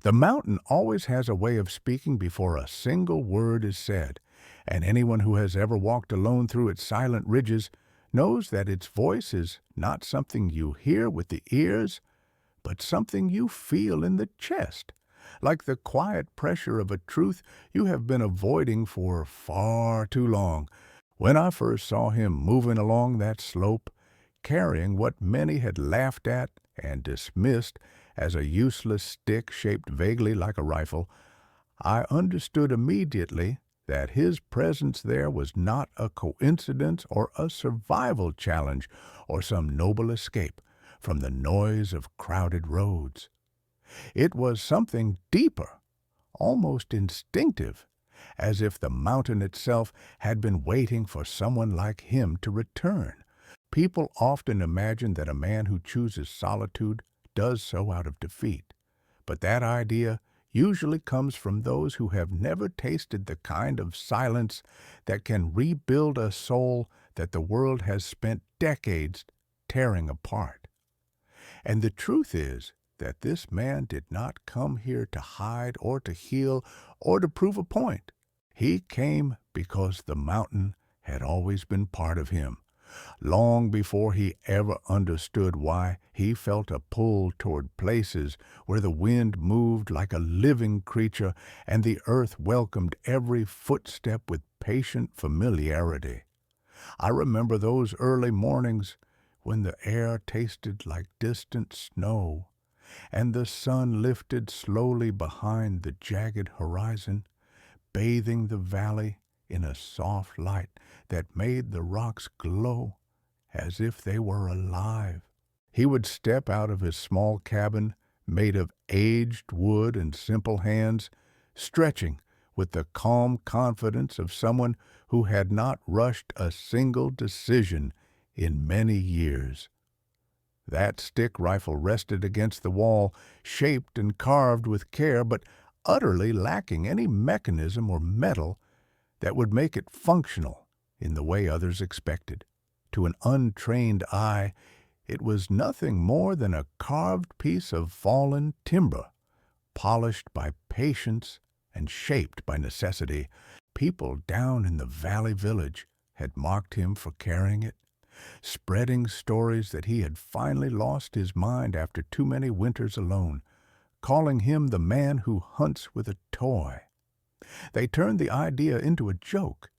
The mountain always has a way of speaking before a single word is said, and anyone who has ever walked alone through its silent ridges knows that its voice is not something you hear with the ears, but something you feel in the chest, like the quiet pressure of a truth you have been avoiding for far too long. When I first saw him moving along that slope, carrying what many had laughed at and dismissed as a useless stick shaped vaguely like a rifle, I understood immediately that his presence there was not a coincidence or a survival challenge or some noble escape from the noise of crowded roads. It was something deeper, almost instinctive, as if the mountain itself had been waiting for someone like him to return. People often imagine that a man who chooses solitude does so out of defeat, but that idea usually comes from those who have never tasted the kind of silence that can rebuild a soul that the world has spent decades tearing apart. And the truth is that this man did not come here to hide or to heal or to prove a point. He came because the mountain had always been part of him, long before he ever understood why he felt a pull toward places where the wind moved like a living creature and the earth welcomed every footstep with patient familiarity. I remember those early mornings when the air tasted like distant snow and the sun lifted slowly behind the jagged horizon, bathing the valley in a soft light that made the rocks glow as if they were alive. He would step out of his small cabin, made of aged wood and simple hands, stretching with the calm confidence of someone who had not rushed a single decision in many years. That stick rifle rested against the wall, shaped and carved with care, but utterly lacking any mechanism or metal that would make it functional in the way others expected. To an untrained eye, it was nothing more than a carved piece of fallen timber, polished by patience and shaped by necessity. People down in the valley village had mocked him for carrying it, spreading stories that he had finally lost his mind after too many winters alone, calling him the man who hunts with a toy. They turned the idea into a joke,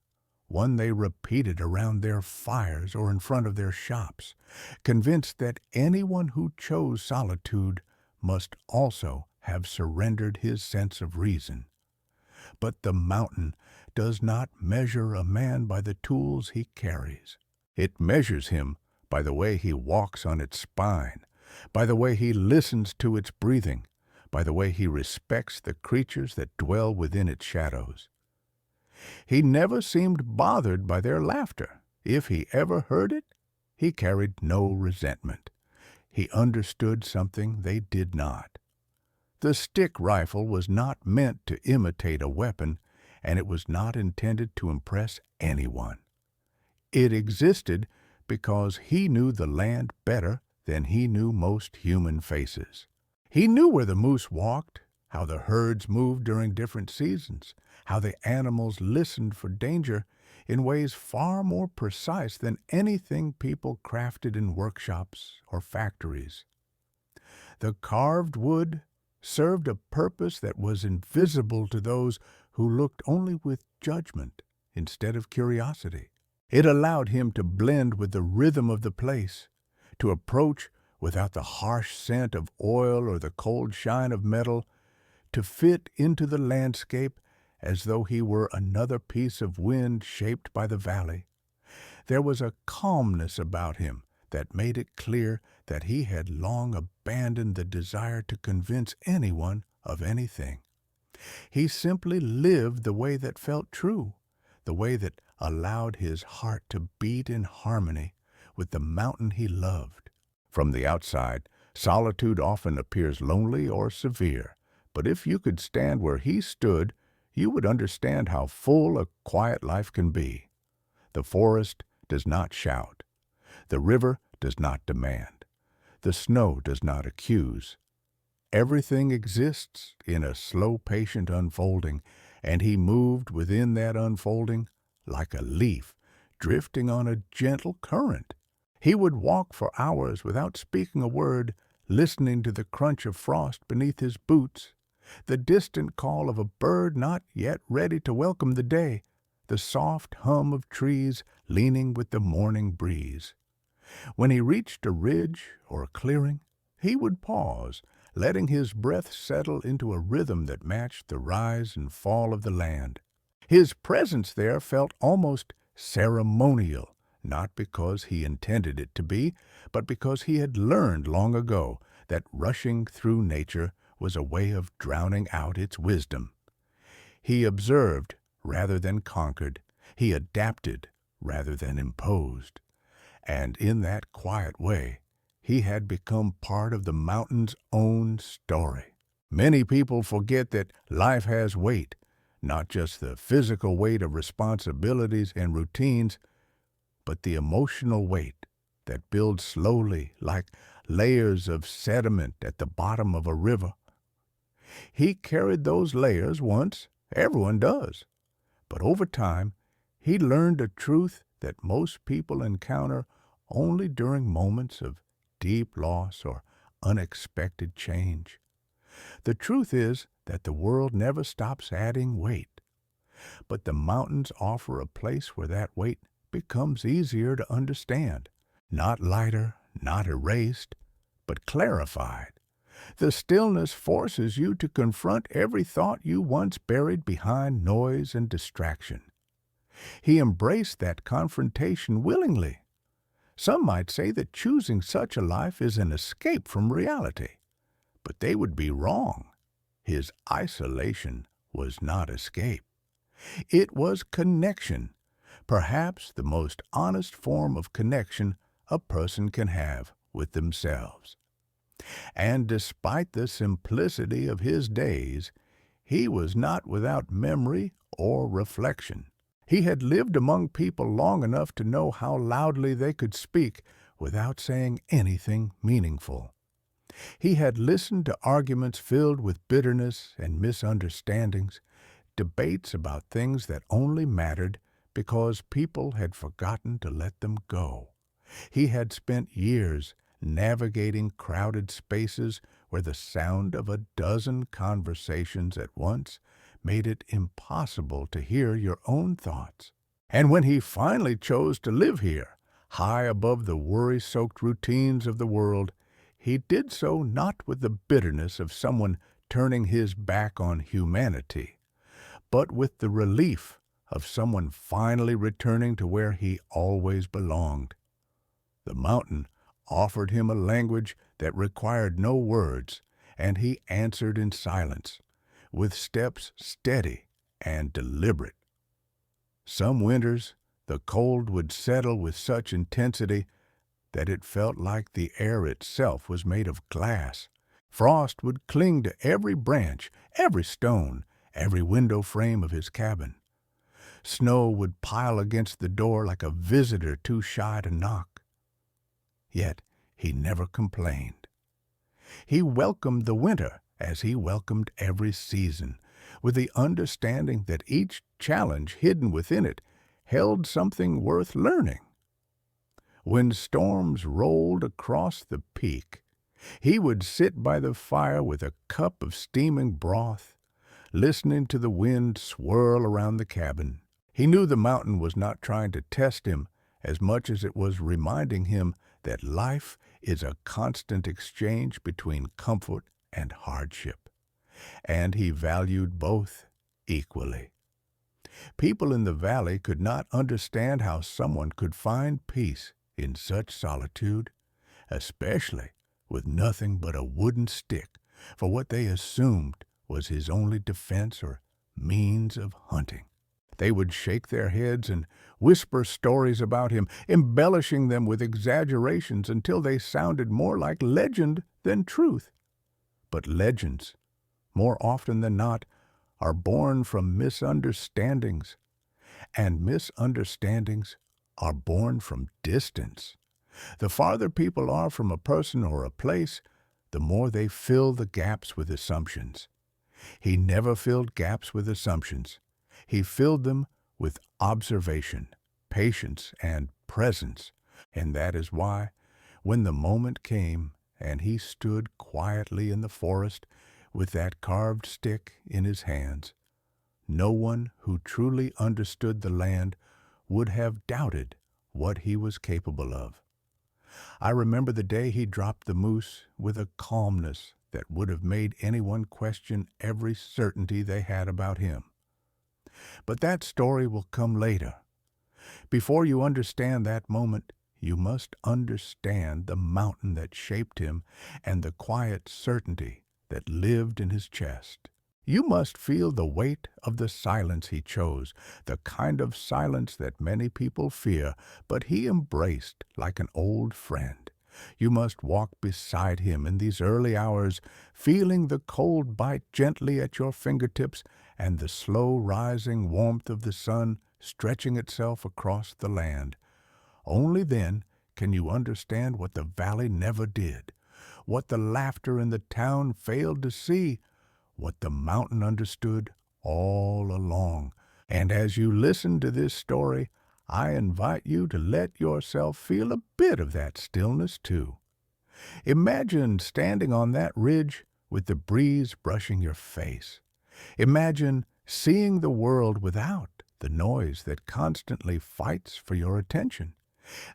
one they repeated around their fires or in front of their shops, convinced that anyone who chose solitude must also have surrendered his sense of reason. But the mountain does not measure a man by the tools he carries. It measures him by the way he walks on its spine, by the way he listens to its breathing, by the way he respects the creatures that dwell within its shadows. He never seemed bothered by their laughter. If he ever heard it, he carried no resentment. He understood something they did not. The stick rifle was not meant to imitate a weapon, and it was not intended to impress anyone. It existed because he knew the land better than he knew most human faces. He knew where the moose walked, how the herds moved during different seasons, how the animals listened for danger in ways far more precise than anything people crafted in workshops or factories. The carved wood served a purpose that was invisible to those who looked only with judgment instead of curiosity. It allowed him to blend with the rhythm of the place, to approach without the harsh scent of oil or the cold shine of metal, to fit into the landscape as though he were another piece of wind shaped by the valley. There was a calmness about him that made it clear that he had long abandoned the desire to convince anyone of anything. He simply lived the way that felt true, the way that allowed his heart to beat in harmony with the mountain he loved. From the outside, solitude often appears lonely or severe, but if you could stand where he stood, you would understand how full a quiet life can be. The forest does not shout. The river does not demand. The snow does not accuse. everything exists in a slow, patient unfolding, and he moved within that unfolding like a leaf drifting on a gentle current. He would walk for hours without speaking a word, listening to the crunch of frost beneath his boots, the distant call of a bird not yet ready to welcome the day, the soft hum of trees leaning with the morning breeze. When he reached a ridge or a clearing, he would pause, letting his breath settle into a rhythm that matched the rise and fall of the land. His presence there felt almost ceremonial, not because he intended it to be, but because he had learned long ago that rushing through nature was a way of drowning out its wisdom. He observed rather than conquered. He adapted rather than imposed. And in that quiet way, he had become part of the mountain's own story. Many people forget that life has weight, not just the physical weight of responsibilities and routines, but the emotional weight that builds slowly like layers of sediment at the bottom of a river. He carried those layers once, everyone does, but over time he learned a truth that most people encounter only during moments of deep loss or unexpected change. The truth is that the world never stops adding weight, but the mountains offer a place where that weight becomes easier to understand, not lighter, not erased, but clarified. The stillness forces you to confront every thought you once buried behind noise and distraction. He embraced that confrontation willingly. Some might say that choosing such a life is an escape from reality, but they would be wrong. His isolation was not escape. It was connection, perhaps the most honest form of connection a person can have with themselves. And despite the simplicity of his days, he was not without memory or reflection. He had lived among people long enough to know how loudly they could speak without saying anything meaningful. He had listened to arguments filled with bitterness and misunderstandings, debates about things that only mattered because people had forgotten to let them go. He had spent years navigating crowded spaces where the sound of a dozen conversations at once made it impossible to hear your own thoughts. And when he finally chose to live here, high above the worry-soaked routines of the world, he did so not with the bitterness of someone turning his back on humanity, but with the relief of someone finally returning to where he always belonged. The mountain offered him a language that required no words, and he answered in silence, with steps steady and deliberate. Some winters, the cold would settle with such intensity that it felt like the air itself was made of glass. Frost would cling to every branch, every stone, every window frame of his cabin. Snow would pile against the door like a visitor too shy to knock. Yet he never complained. He welcomed the winter as he welcomed every season, with the understanding that each challenge hidden within it held something worth learning. When storms rolled across the peak, he would sit by the fire with a cup of steaming broth, listening to the wind swirl around the cabin. He knew the mountain was not trying to test him as much as it was reminding him that life is a constant exchange between comfort and hardship, and he valued both equally. People in the valley could not understand how someone could find peace in such solitude, especially with nothing but a wooden stick for what they assumed was his only defense or means of hunting. They would shake their heads and whisper stories about him, embellishing them with exaggerations until they sounded more like legend than truth. But legends, more often than not, are born from misunderstandings, and misunderstandings are born from distance. The farther people are from a person or a place, the more they fill the gaps with assumptions. He never filled gaps with assumptions. He filled them with observation, patience, and presence. And that is why, when the moment came and he stood quietly in the forest with that carved stick in his hands, no one who truly understood the land would have doubted what he was capable of. I remember the day he dropped the moose with a calmness that would have made anyone question every certainty they had about him. But that story will come later. Before you understand that moment, you must understand the mountain that shaped him and the quiet certainty that lived in his chest. You must feel the weight of the silence he chose, the kind of silence that many people fear, but he embraced like an old friend. You must walk beside him in these early hours, feeling the cold bite gently at your fingertips and the slow rising warmth of the sun stretching itself across the land. Only then can you understand what the valley never did, what the laughter in the town failed to see, what the mountain understood all along. And as you listen to this story, I invite you to let yourself feel a bit of that stillness too. Imagine standing on that ridge with the breeze brushing your face. Imagine seeing the world without the noise that constantly fights for your attention.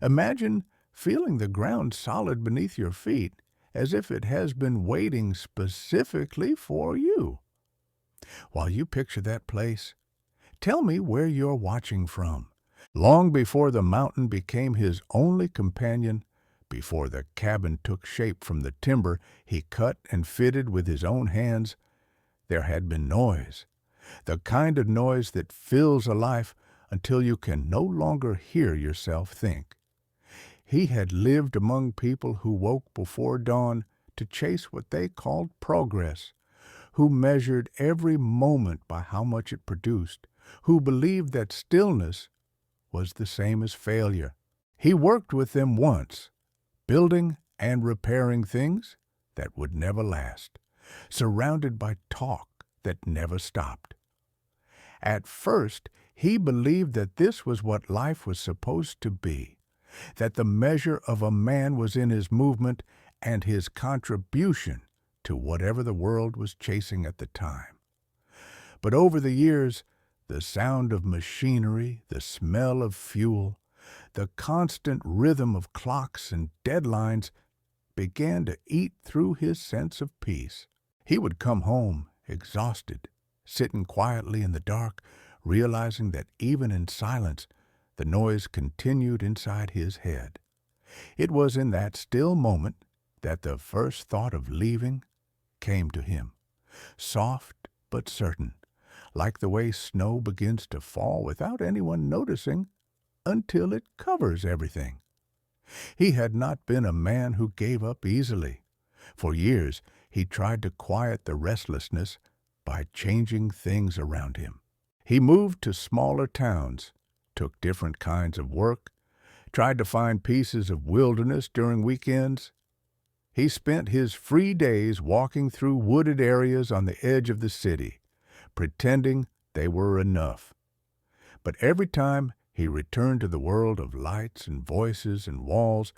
Imagine feeling the ground solid beneath your feet as if it has been waiting specifically for you. While you picture that place, tell me where you're watching from. Long before the mountain became his only companion, before the cabin took shape from the timber he cut and fitted with his own hands, there had been noise, the kind of noise that fills a life until you can no longer hear yourself think. He had lived among people who woke before dawn to chase what they called progress, who measured every moment by how much it produced, who believed that stillness was the same as failure. He worked with them once, building and repairing things that would never last, surrounded by talk that never stopped. At first, he believed that this was what life was supposed to be, that the measure of a man was in his movement and his contribution to whatever the world was chasing at the time. But over the years, the sound of machinery, the smell of fuel, the constant rhythm of clocks and deadlines began to eat through his sense of peace. He would come home exhausted, sitting quietly in the dark, realizing that even in silence, the noise continued inside his head. It was in that still moment that the first thought of leaving came to him, soft but certain, like the way snow begins to fall without anyone noticing until it covers everything. He had not been a man who gave up easily. For years, he tried to quiet the restlessness by changing things around him. He moved to smaller towns, took different kinds of work, tried to find pieces of wilderness during weekends. He spent his free days walking through wooded areas on the edge of the city, pretending they were enough. But every time he returned to the world of lights and voices and walls,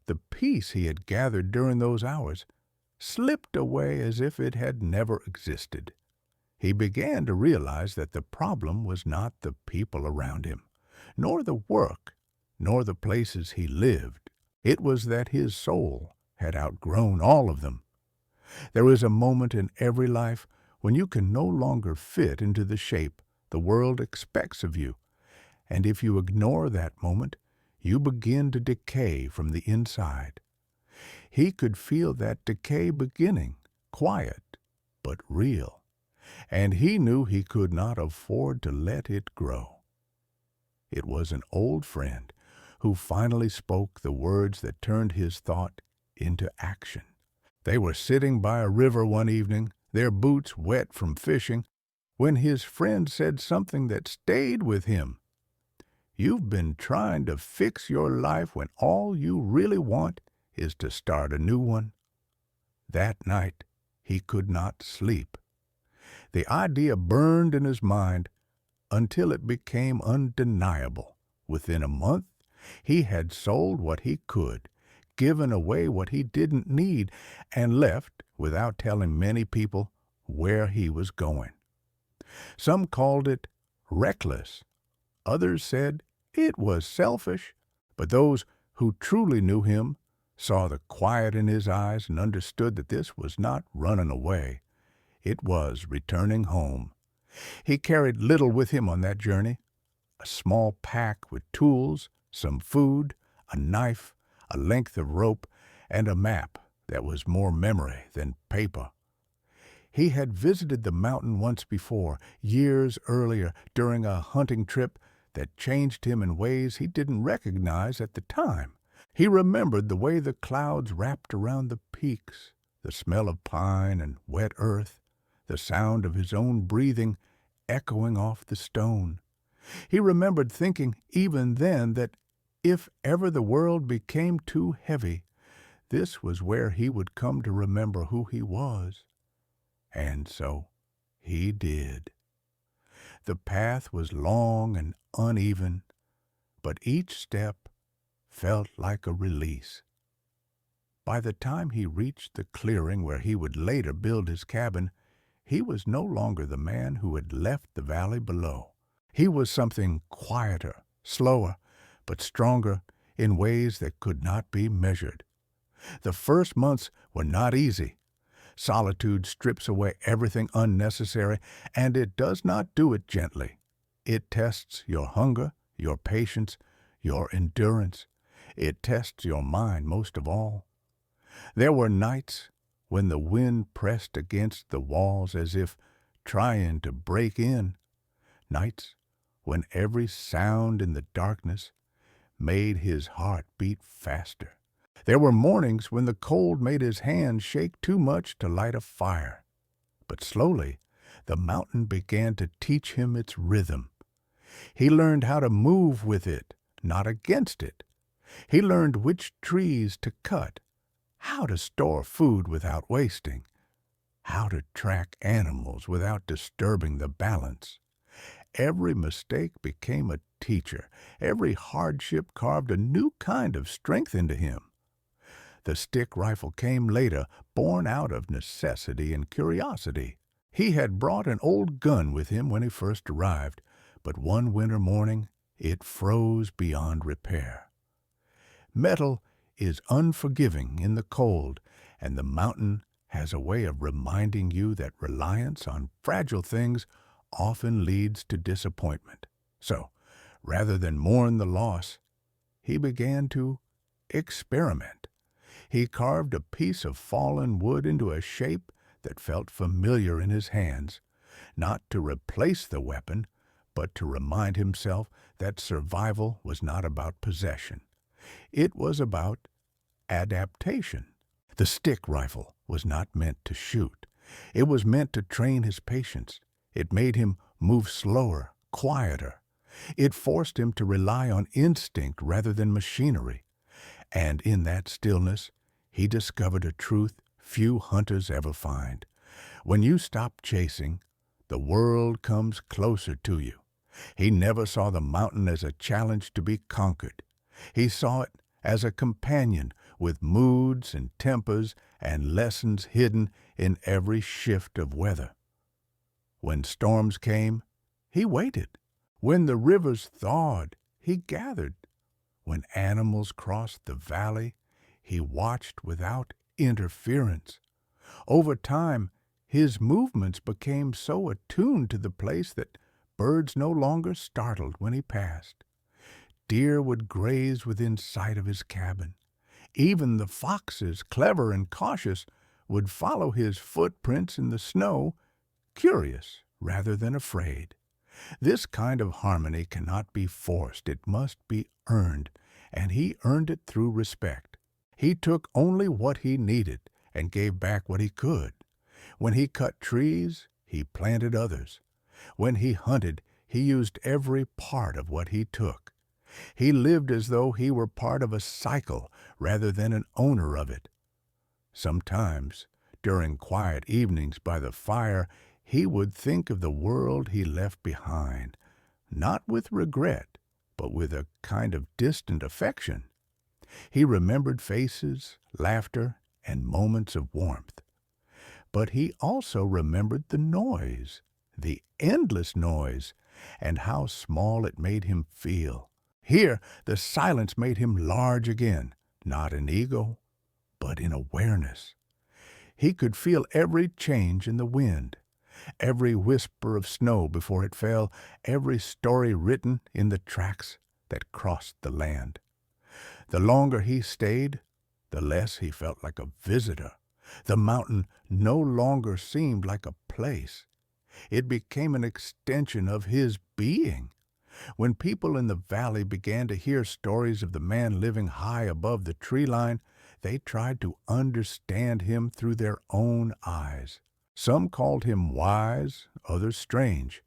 the peace he had gathered during those hours slipped away as if it had never existed. He began to realize that the problem was not the people around him, nor the work, nor the places he lived. It was that his soul had outgrown all of them. There is a moment in every life when you can no longer fit into the shape the world expects of you, and if you ignore that moment, you begin to decay from the inside. He could feel that decay beginning, quiet but real, and he knew he could not afford to let it grow. It was an old friend who finally spoke the words that turned his thought into action. They were sitting by a river one evening, their boots wet from fishing, when his friend said something that stayed with him. "You've been trying to fix your life when all you really want is to start a new one." That night he could not sleep. The idea burned in his mind until it became undeniable. Within a month, he had sold what he could, given away what he didn't need, and left without telling many people where he was going. Some called it reckless. Others said it was selfish. But those who truly knew him saw the quiet in his eyes and understood that this was not running away. It was returning home. He carried little with him on that journey: a small pack with tools, some food, a knife, a length of rope, and a map that was more memory than paper. He had visited the mountain once before, years earlier, during a hunting trip that changed him in ways he didn't recognize at the time. He remembered the way the clouds wrapped around the peaks, the smell of pine and wet earth, the sound of his own breathing echoing off the stone. He remembered thinking even then that if ever the world became too heavy, this was where he would come to remember who he was. And so he did. The path was long and uneven, but each step felt like a release. By the time he reached the clearing where he would later build his cabin, he was no longer the man who had left the valley below. He was something quieter, slower, but stronger in ways that could not be measured. The first months were not easy. Solitude strips away everything unnecessary, and it does not do it gently. It tests your hunger, your patience, your endurance. It tests your mind most of all. There were nights when the wind pressed against the walls as if trying to break in. Nights when every sound in the darkness made his heart beat faster. There were mornings when the cold made his hands shake too much to light a fire. But slowly, the mountain began to teach him its rhythm. He learned how to move with it, not against it. He learned which trees to cut, how to store food without wasting, how to track animals without disturbing the balance. Every mistake became a teacher. Every hardship carved a new kind of strength into him. The stick rifle came later, born out of necessity and curiosity. He had brought an old gun with him when he first arrived, but one winter morning it froze beyond repair. Metal is unforgiving in the cold, and the mountain has a way of reminding you that reliance on fragile things often leads to disappointment. So, rather than mourn the loss, he began to experiment. He carved a piece of fallen wood into a shape that felt familiar in his hands, not to replace the weapon, but to remind himself that survival was not about possession. It was about adaptation. The stick rifle was not meant to shoot. It was meant to train his patience. It made him move slower, quieter. It forced him to rely on instinct rather than machinery. And in that stillness, he discovered a truth few hunters ever find. When you stop chasing, the world comes closer to you. He never saw the mountain as a challenge to be conquered. He saw it as a companion with moods and tempers and lessons hidden in every shift of weather. When storms came, he waited. When the rivers thawed, he gathered. When animals crossed the valley, he watched without interference. Over time, his movements became so attuned to the place that birds no longer startled when he passed. Deer would graze within sight of his cabin. Even the foxes, clever and cautious, would follow his footprints in the snow, curious rather than afraid. This kind of harmony cannot be forced. It must be earned, and he earned it through respect. He took only what he needed and gave back what he could. When he cut trees, he planted others. When he hunted, he used every part of what he took. He lived as though he were part of a cycle rather than an owner of it. Sometimes, During quiet evenings by the fire, he would think of the world he left behind, not with regret, but with a kind of distant affection. He remembered faces, laughter, and moments of warmth. But he also remembered the noise, the endless noise, and how small it made him feel. Here, the silence made him large again, not in ego, but in awareness. He could feel every change in the wind, every whisper of snow before it fell, every story written in the tracks that crossed the land. The longer he stayed, the less he felt like a visitor. The mountain no longer seemed like a place. It became an extension of his being. When people in the valley began to hear stories of the man living high above the tree line, they tried to understand him through their own eyes. Some called him wise, others strange.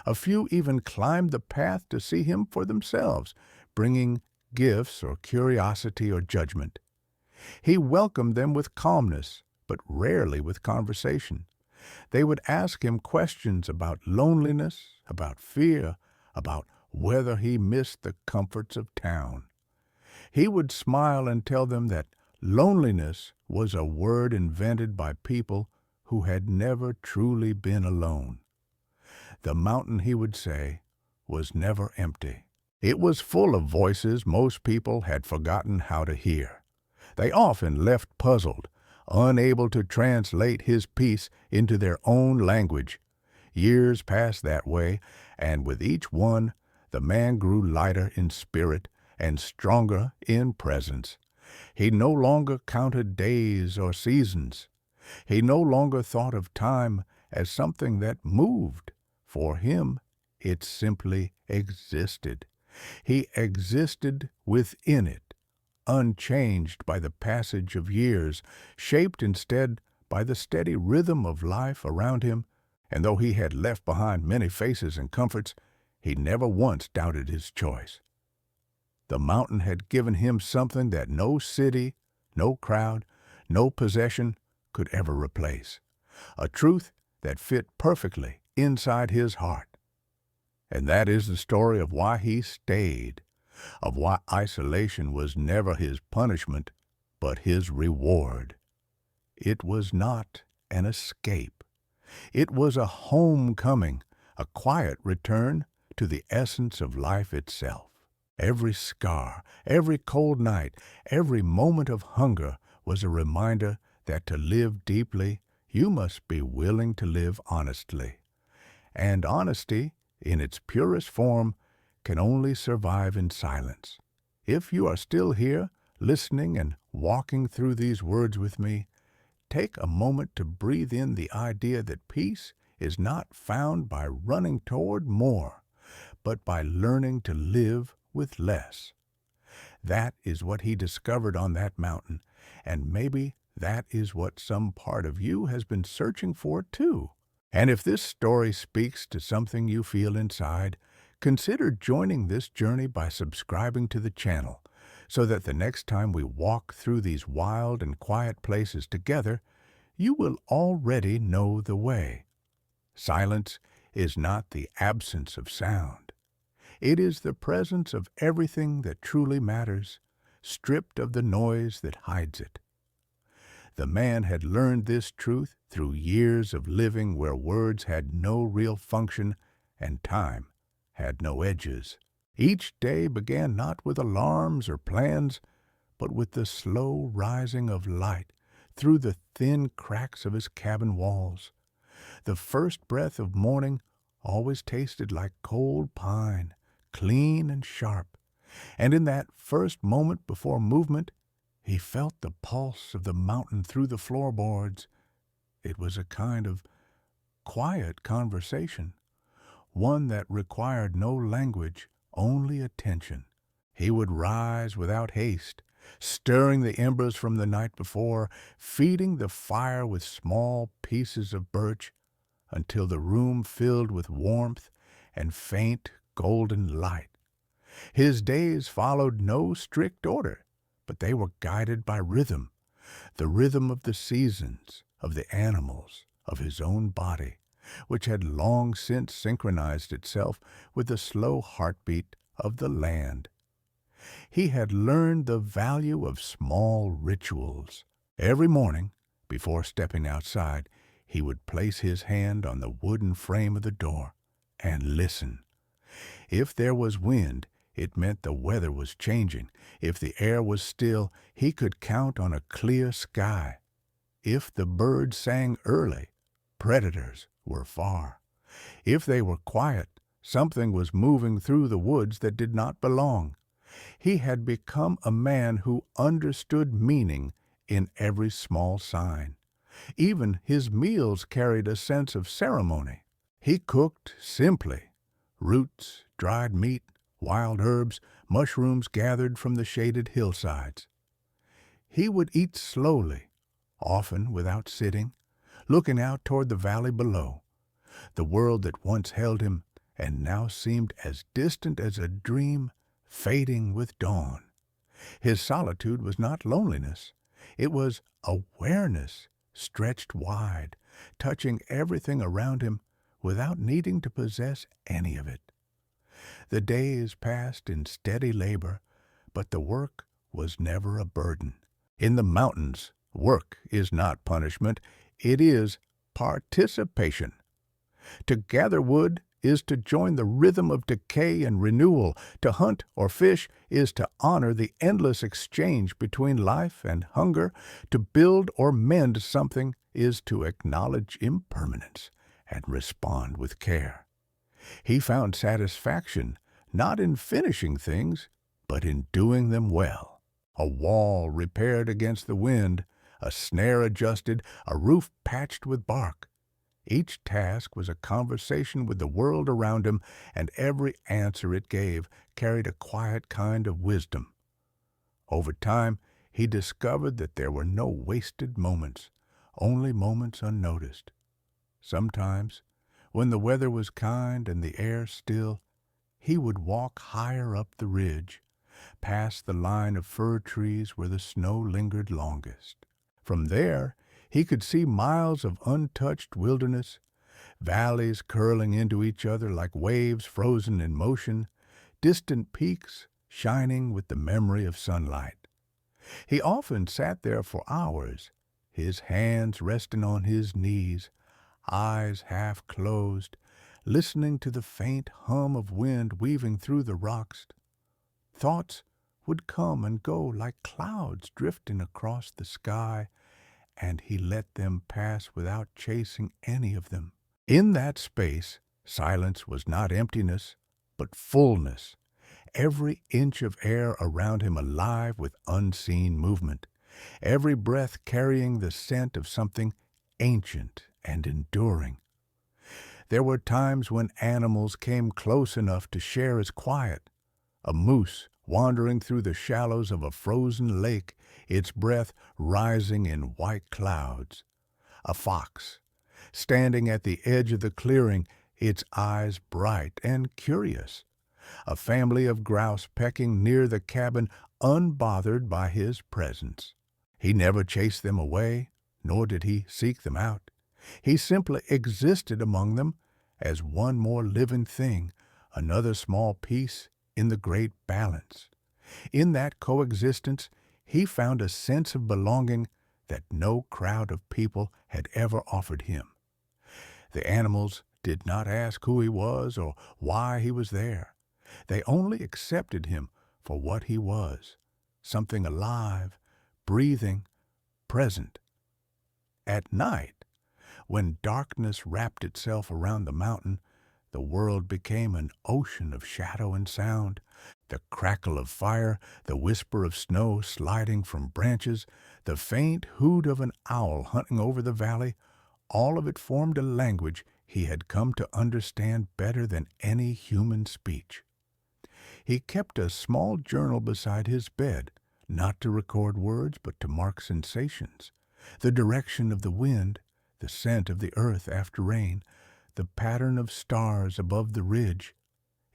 A few even climbed the path to see him for themselves, bringing gifts or curiosity or judgment. He welcomed them with calmness, but rarely with conversation. They would ask him questions about loneliness, about fear, about whether he missed the comforts of town. He would smile and tell them that loneliness was a word invented by people who had never truly been alone. The mountain, he would say, was never empty. It was full of voices most people had forgotten how to hear. They often left puzzled, unable to translate his peace into their own language. Years passed that way, and with each one, the man grew lighter in spirit and stronger in presence. He no longer counted days or seasons. He no longer thought of time as something that moved. For him, it simply existed. He existed within it, unchanged by the passage of years, shaped instead by the steady rhythm of life around him, and though he had left behind many faces and comforts, he never once doubted his choice. The mountain had given him something that no city, no crowd, no possession could ever replace, a truth that fit perfectly inside his heart. And that is the story of why he stayed, of why isolation was never his punishment, but his reward. It was not an escape. It was a homecoming, a quiet return to the essence of life itself. Every scar, every cold night, every moment of hunger was a reminder that to live deeply, you must be willing to live honestly. And honesty, in its purest form, can only survive in silence. If you are still here, listening and walking through these words with me, take a moment to breathe in the idea that peace is not found by running toward more, but by learning to live with less. That is what he discovered on that mountain, and maybe that is what some part of you has been searching for too. And if this story speaks to something you feel inside, consider joining this journey by subscribing to the channel, so that the next time we walk through these wild and quiet places together, you will already know the way. Silence is not the absence of sound. It is the presence of everything that truly matters, stripped of the noise that hides it. The man had learned this truth through years of living where words had no real function and time had no edges. Each day began not with alarms or plans, but with the slow rising of light through the thin cracks of his cabin walls. The first breath of morning always tasted like cold pine, clean and sharp, and in that first moment before movement, he felt the pulse of the mountain through the floorboards. It was a kind of quiet conversation, one that required no language, only attention. He would rise without haste, stirring the embers from the night before, feeding the fire with small pieces of birch, until the room filled with warmth and faint golden light. His days followed no strict order, but they were guided by rhythm, the rhythm of the seasons, of the animals of his own body, which had long since synchronized itself with the slow heartbeat of the land. He had learned the value of small rituals. Every morning, before stepping outside, he would place his hand on the wooden frame of the door and listen. If there was wind, it meant the weather was changing. If the air was still, he could count on a clear sky. If the birds sang early, predators were far. If they were quiet, something was moving through the woods that did not belong. He had become a man who understood meaning in every small sign. Even his meals carried a sense of ceremony. He cooked simply: roots, dried meat, wild herbs, mushrooms gathered from the shaded hillsides. He would eat slowly, often without sitting, looking out toward the valley below, the world that once held him and now seemed as distant as a dream fading with dawn. His solitude was not loneliness. It was awareness stretched wide, touching everything around him without needing to possess any of it. The days passed in steady labor, but the work was never a burden. In the mountains, work is not punishment, it is participation. To gather wood is to join the rhythm of decay and renewal. To hunt or fish is to honor the endless exchange between life and hunger. To build or mend something is to acknowledge impermanence and respond with care. He found satisfaction not in finishing things, but in doing them well. A wall repaired against the wind, a snare adjusted, a roof patched with bark. Each task was a conversation with the world around him, and every answer it gave carried a quiet kind of wisdom. Over time, he discovered that there were no wasted moments, only moments unnoticed. Sometimes, when the weather was kind and the air still, he would walk higher up the ridge, past the line of fir trees where the snow lingered longest. From there, he could see miles of untouched wilderness, valleys curling into each other like waves frozen in motion, distant peaks shining with the memory of sunlight. He often sat there for hours, his hands resting on his knees, eyes half closed, listening to the faint hum of wind weaving through the rocks. Thoughts would come and go like clouds drifting across the sky, and he let them pass without chasing any of them. In that space, silence was not emptiness, but fullness, every inch of air around him alive with unseen movement, every breath carrying the scent of something ancient and enduring. There were times when animals came close enough to share his quiet. A moose wandering through the shallows of a frozen lake, its breath rising in white clouds. A fox, standing at the edge of the clearing, its eyes bright and curious. A family of grouse pecking near the cabin, unbothered by his presence. He never chased them away, nor did he seek them out. He simply existed among them as one more living thing, another small piece in the great balance. In that coexistence, he found a sense of belonging that no crowd of people had ever offered him. The animals did not ask who he was or why he was there. They only accepted him for what he was, something alive, breathing, present. At night, when darkness wrapped itself around the mountain, the world became an ocean of shadow and sound. The crackle of fire, the whisper of snow sliding from branches, the faint hoot of an owl hunting over the valley, all of it formed a language he had come to understand better than any human speech. He kept a small journal beside his bed, not to record words but to mark sensations, the direction of the wind, the scent of the earth after rain, the pattern of stars above the ridge.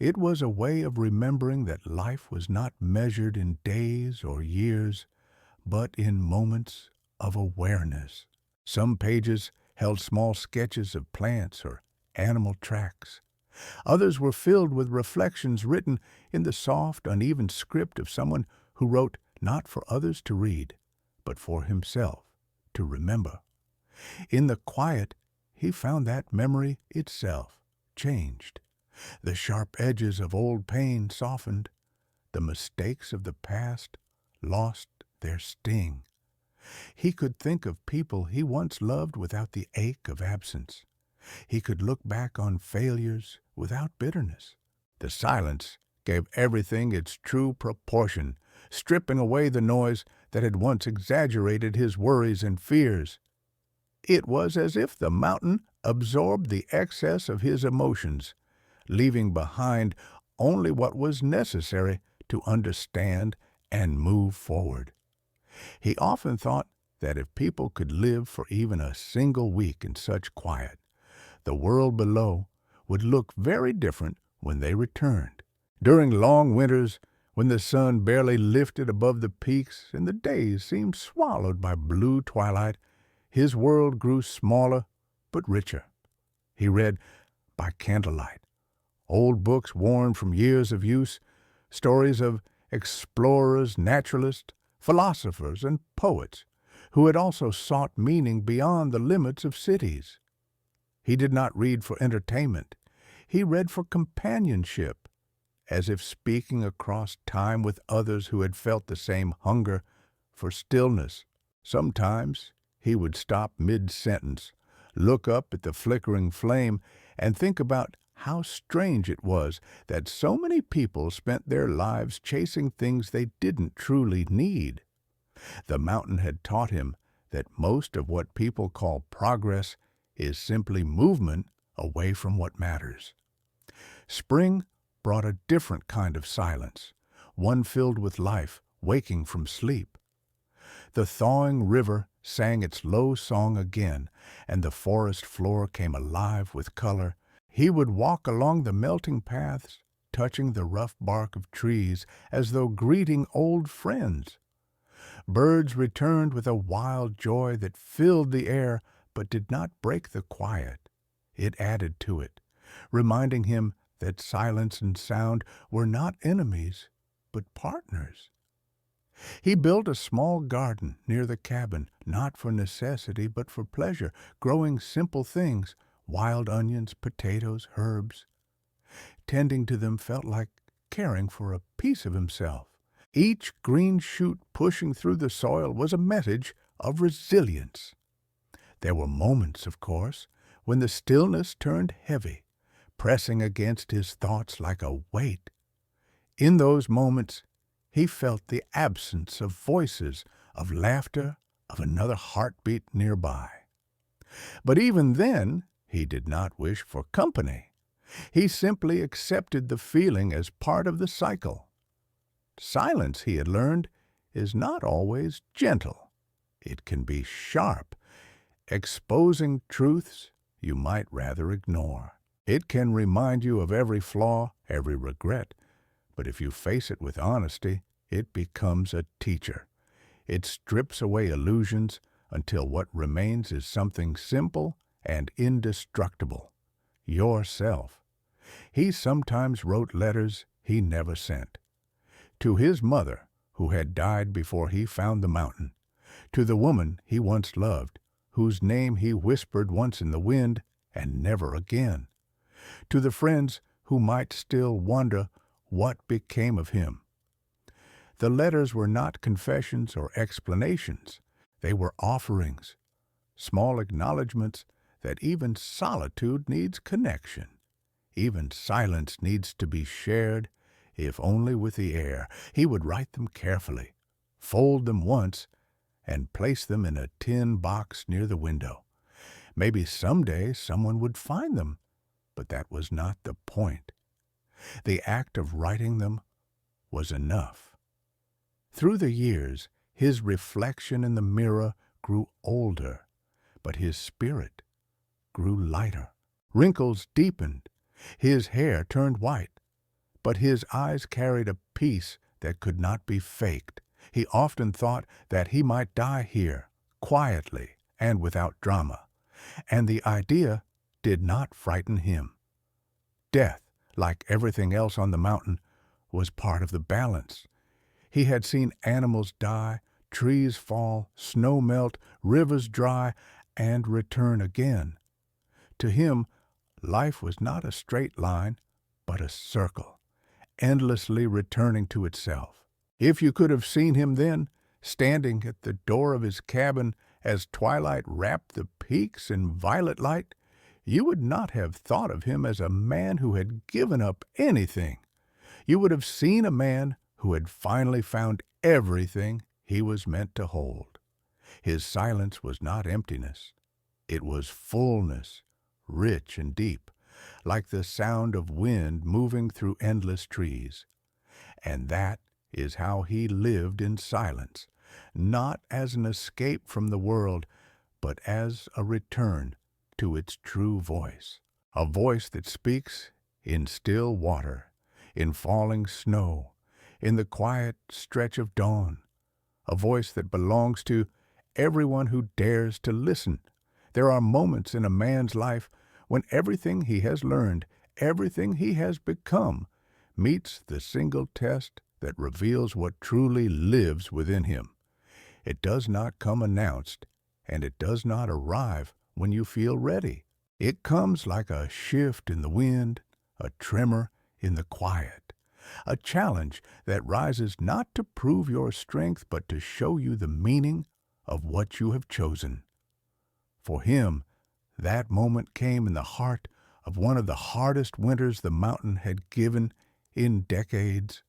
It was a way of remembering that life was not measured in days or years, but in moments of awareness. Some pages held small sketches of plants or animal tracks. Others were filled with reflections written in the soft, uneven script of someone who wrote not for others to read, but for himself to remember. In the quiet, he found that memory itself changed. The sharp edges of old pain softened. The mistakes of the past lost their sting. He could think of people he once loved without the ache of absence. He could look back on failures without bitterness. The silence gave everything its true proportion, stripping away the noise that had once exaggerated his worries and fears. It was as if the mountain absorbed the excess of his emotions, leaving behind only what was necessary to understand and move forward. He often thought that if people could live for even a single week in such quiet, the world below would look very different when they returned. During long winters, when the sun barely lifted above the peaks and the days seemed swallowed by blue twilight, his world grew smaller but richer. He read by candlelight, old books worn from years of use, stories of explorers, naturalists, philosophers, and poets who had also sought meaning beyond the limits of cities. He did not read for entertainment. He read for companionship, as if speaking across time with others who had felt the same hunger for stillness. Sometimes he would stop mid-sentence, look up at the flickering flame, and think about how strange it was that so many people spent their lives chasing things they didn't truly need. The mountain had taught him that most of what people call progress is simply movement away from what matters. Spring brought a different kind of silence, one filled with life, waking from sleep. The thawing river sang its low song again, and the forest floor came alive with color. He would walk along the melting paths, touching the rough bark of trees as though greeting old friends. Birds returned with a wild joy that filled the air but did not break the quiet. It added to it, reminding him that silence and sound were not enemies, but partners. He built a small garden near the cabin, not for necessity but for pleasure, growing simple things, wild onions, potatoes, herbs. Tending to them felt like caring for a piece of himself. Each green shoot pushing through the soil was a message of resilience. There were moments, of course, when the stillness turned heavy, pressing against his thoughts like a weight. In those moments, he felt the absence of voices, of laughter, of another heartbeat nearby. But even then, he did not wish for company. He simply accepted the feeling as part of the cycle. Silence, he had learned, is not always gentle. It can be sharp, exposing truths you might rather ignore. It can remind you of every flaw, every regret, but if you face it with honesty, it becomes a teacher. It strips away illusions until what remains is something simple and indestructible, yourself. He sometimes wrote letters he never sent. To his mother, who had died before he found the mountain. To the woman he once loved, whose name he whispered once in the wind and never again. To the friends who might still wonder what became of him. The letters were not confessions or explanations. They were offerings, small acknowledgments that even solitude needs connection. Even silence needs to be shared, if only with the air. He would write them carefully, fold them once, and place them in a tin box near the window. Maybe someday someone would find them, but that was not the point. The act of writing them was enough. Through the years, his reflection in the mirror grew older, but his spirit grew lighter. Wrinkles deepened. His hair turned white, but his eyes carried a peace that could not be faked. He often thought that he might die here, quietly, and without drama, and the idea did not frighten him. Death, like everything else on the mountain, was part of the balance. He had seen animals die, trees fall, snow melt, rivers dry, and return again. To him, life was not a straight line, but a circle, endlessly returning to itself. If you could have seen him then, standing at the door of his cabin as twilight wrapped the peaks in violet light, you would not have thought of him as a man who had given up anything. You would have seen a man who had finally found everything he was meant to hold. His silence was not emptiness. It was fullness, rich and deep, like the sound of wind moving through endless trees. And that is how he lived in silence, not as an escape from the world, but as a return to its true voice, a voice that speaks in still water, in falling snow, in the quiet stretch of dawn, a voice that belongs to everyone who dares to listen. There are moments in a man's life when everything he has learned, everything he has become, meets the single test that reveals what truly lives within him. It does not come announced, and it does not arrive when you feel ready. It comes like a shift in the wind, a tremor in the quiet, a challenge that rises not to prove your strength, but to show you the meaning of what you have chosen. For him, that moment came in the heart of one of the hardest winters the mountain had given in decades.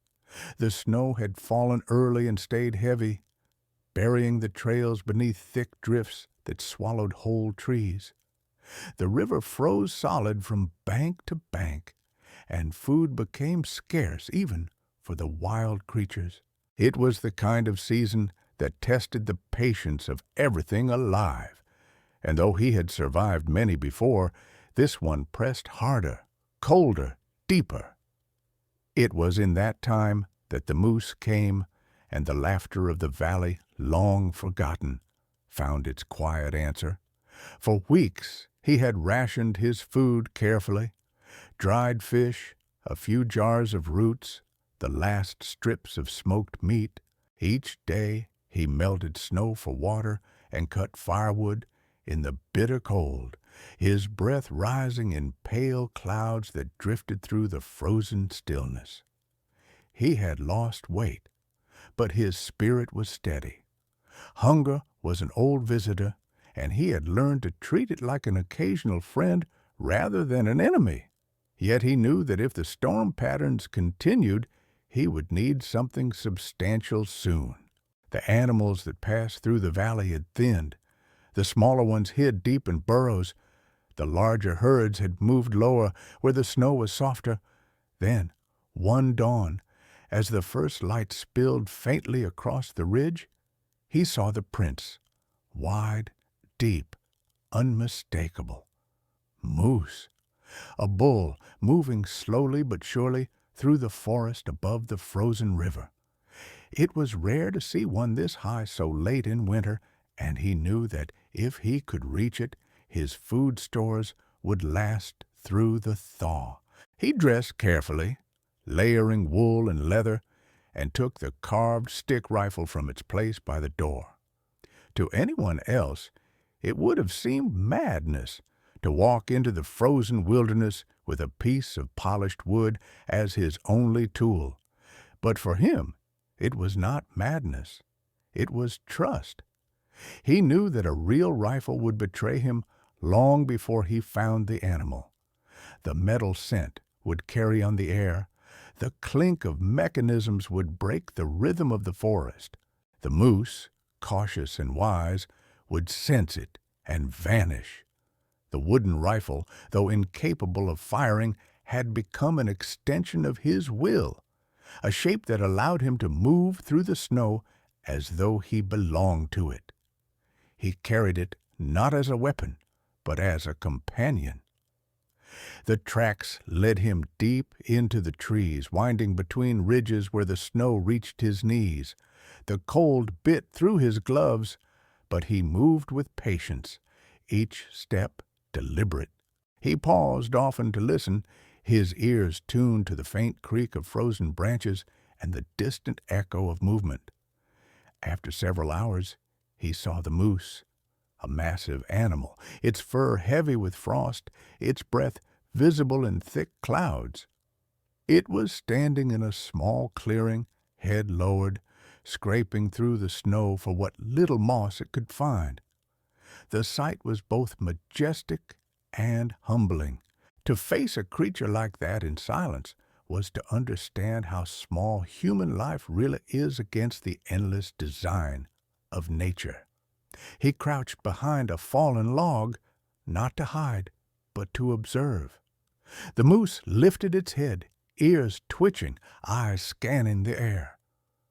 The snow had fallen early and stayed heavy, burying the trails beneath thick drifts that swallowed whole trees. The river froze solid from bank to bank, and food became scarce even for the wild creatures. It was the kind of season that tested the patience of everything alive, and though he had survived many before, this one pressed harder, colder, deeper. It was in that time that the moose came, and the laughter of the valley, long forgotten, found its quiet answer. For weeks he had rationed his food carefully, dried fish, a few jars of roots, the last strips of smoked meat. Each day he melted snow for water and cut firewood in the bitter cold, his breath rising in pale clouds that drifted through the frozen stillness. He had lost weight, but his spirit was steady. Hunger was an old visitor, and he had learned to treat it like an occasional friend rather than an enemy. Yet he knew that if the storm patterns continued, he would need something substantial soon. The animals that passed through the valley had thinned. The smaller ones hid deep in burrows. The larger herds had moved lower where the snow was softer. Then, one dawn, as the first light spilled faintly across the ridge, he saw the prints, wide, deep, unmistakable. Moose. A bull moving slowly but surely through the forest above the frozen river. It was rare to see one this high so late in winter, and he knew that if he could reach it, his food stores would last through the thaw. He dressed carefully, layering wool and leather, and took the carved stick rifle from its place by the door. To anyone else, it would have seemed madness to walk into the frozen wilderness with a piece of polished wood as his only tool. But for him, it was not madness. It was trust. He knew that a real rifle would betray him long before he found the animal. The metal scent would carry on the air. The clink of mechanisms would break the rhythm of the forest. The moose, cautious and wise, would sense it and vanish. The wooden rifle, though incapable of firing, had become an extension of his will, a shape that allowed him to move through the snow as though he belonged to it. He carried it not as a weapon, but as a companion. The tracks led him deep into the trees, winding between ridges where the snow reached his knees. The cold bit through his gloves, but he moved with patience, each step deliberate. He paused often to listen, his ears tuned to the faint creak of frozen branches and the distant echo of movement. After several hours, he saw the moose, a massive animal, its fur heavy with frost, its breath visible in thick clouds. It was standing in a small clearing, head lowered, scraping through the snow for what little moss it could find. The sight was both majestic and humbling. To face a creature like that in silence was to understand how small human life really is against the endless design of nature. He crouched behind a fallen log, not to hide, but to observe. The moose lifted its head, ears twitching, eyes scanning the air.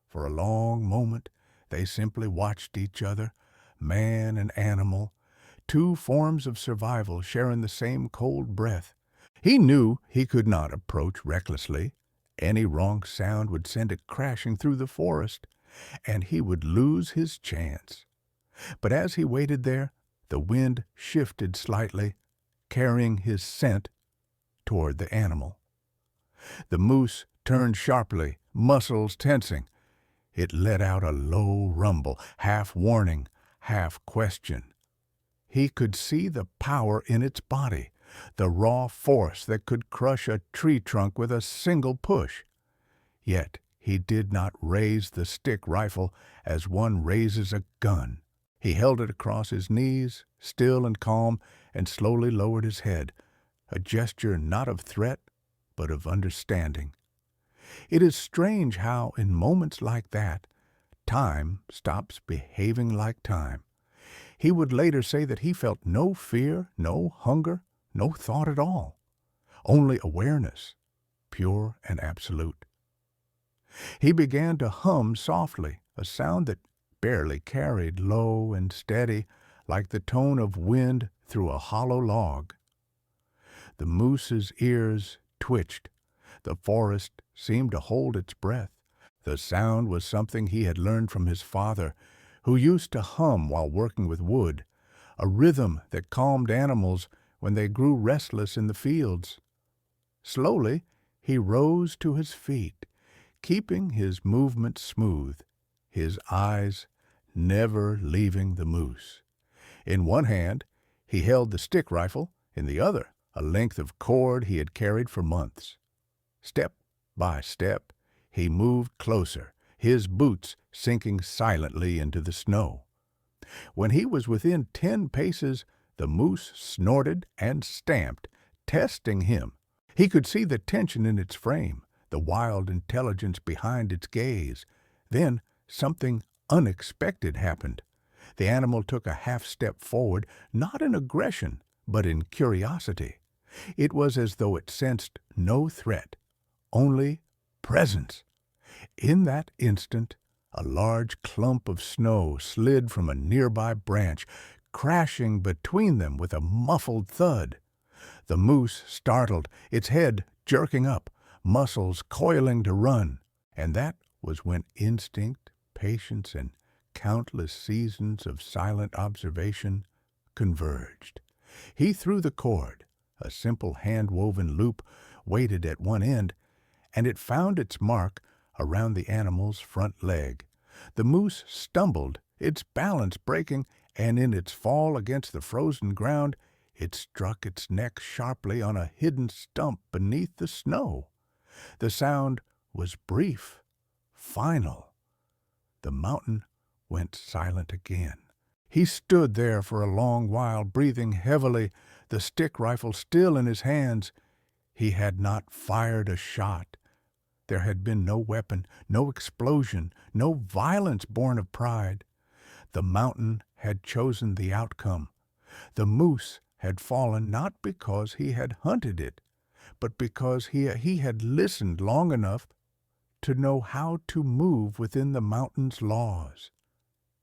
For a long moment, they simply watched each other, man and animal, two forms of survival sharing the same cold breath. He knew he could not approach recklessly. Any wrong sound would send it crashing through the forest, and he would lose his chance. But as he waited there, the wind shifted slightly, carrying his scent toward the animal. The moose turned sharply, muscles tensing. It let out a low rumble, half warning, half question. He could see the power in its body, the raw force that could crush a tree trunk with a single push. Yet he did not raise the stick rifle as one raises a gun. He held it across his knees, still and calm, and slowly lowered his head, a gesture not of threat, but of understanding. It is strange how, in moments like that, time stops behaving like time. He would later say that he felt no fear, no hunger, no thought at all, only awareness, pure and absolute. He began to hum softly, a sound that barely carried, low and steady, like the tone of wind through a hollow log. The moose's ears twitched. The forest seemed to hold its breath. The sound was something he had learned from his father, who used to hum while working with wood, a rhythm that calmed animals when they grew restless in the fields. Slowly, he rose to his feet, keeping his movements smooth, his eyes never leaving the moose. In one hand, he held the stick rifle, in the other, a length of cord he had carried for months. Step by step, he moved closer, his boots sinking silently into the snow. When he was within 10 paces, the moose snorted and stamped, testing him. He could see the tension in its frame, the wild intelligence behind its gaze. Then something unexpected happened. The animal took a half step forward, not in aggression, but in curiosity. It was as though it sensed no threat, only presence. In that instant, a large clump of snow slid from a nearby branch, crashing between them with a muffled thud. The moose startled, its head jerking up, muscles coiling to run, and that was when instinct, patience, and countless seasons of silent observation converged. He threw the cord, a simple hand-woven loop weighted at one end, and it found its mark around the animal's front leg. The moose stumbled, its balance breaking, and in its fall against the frozen ground, it struck its neck sharply on a hidden stump beneath the snow. The sound was brief, final. The mountain went silent again. He stood there for a long while, breathing heavily, the stick rifle still in his hands. He had not fired a shot. There had been no weapon, no explosion, no violence born of pride. The mountain had chosen the outcome. The moose had fallen not because he had hunted it, but because he had listened long enough to know how to move within the mountain's laws.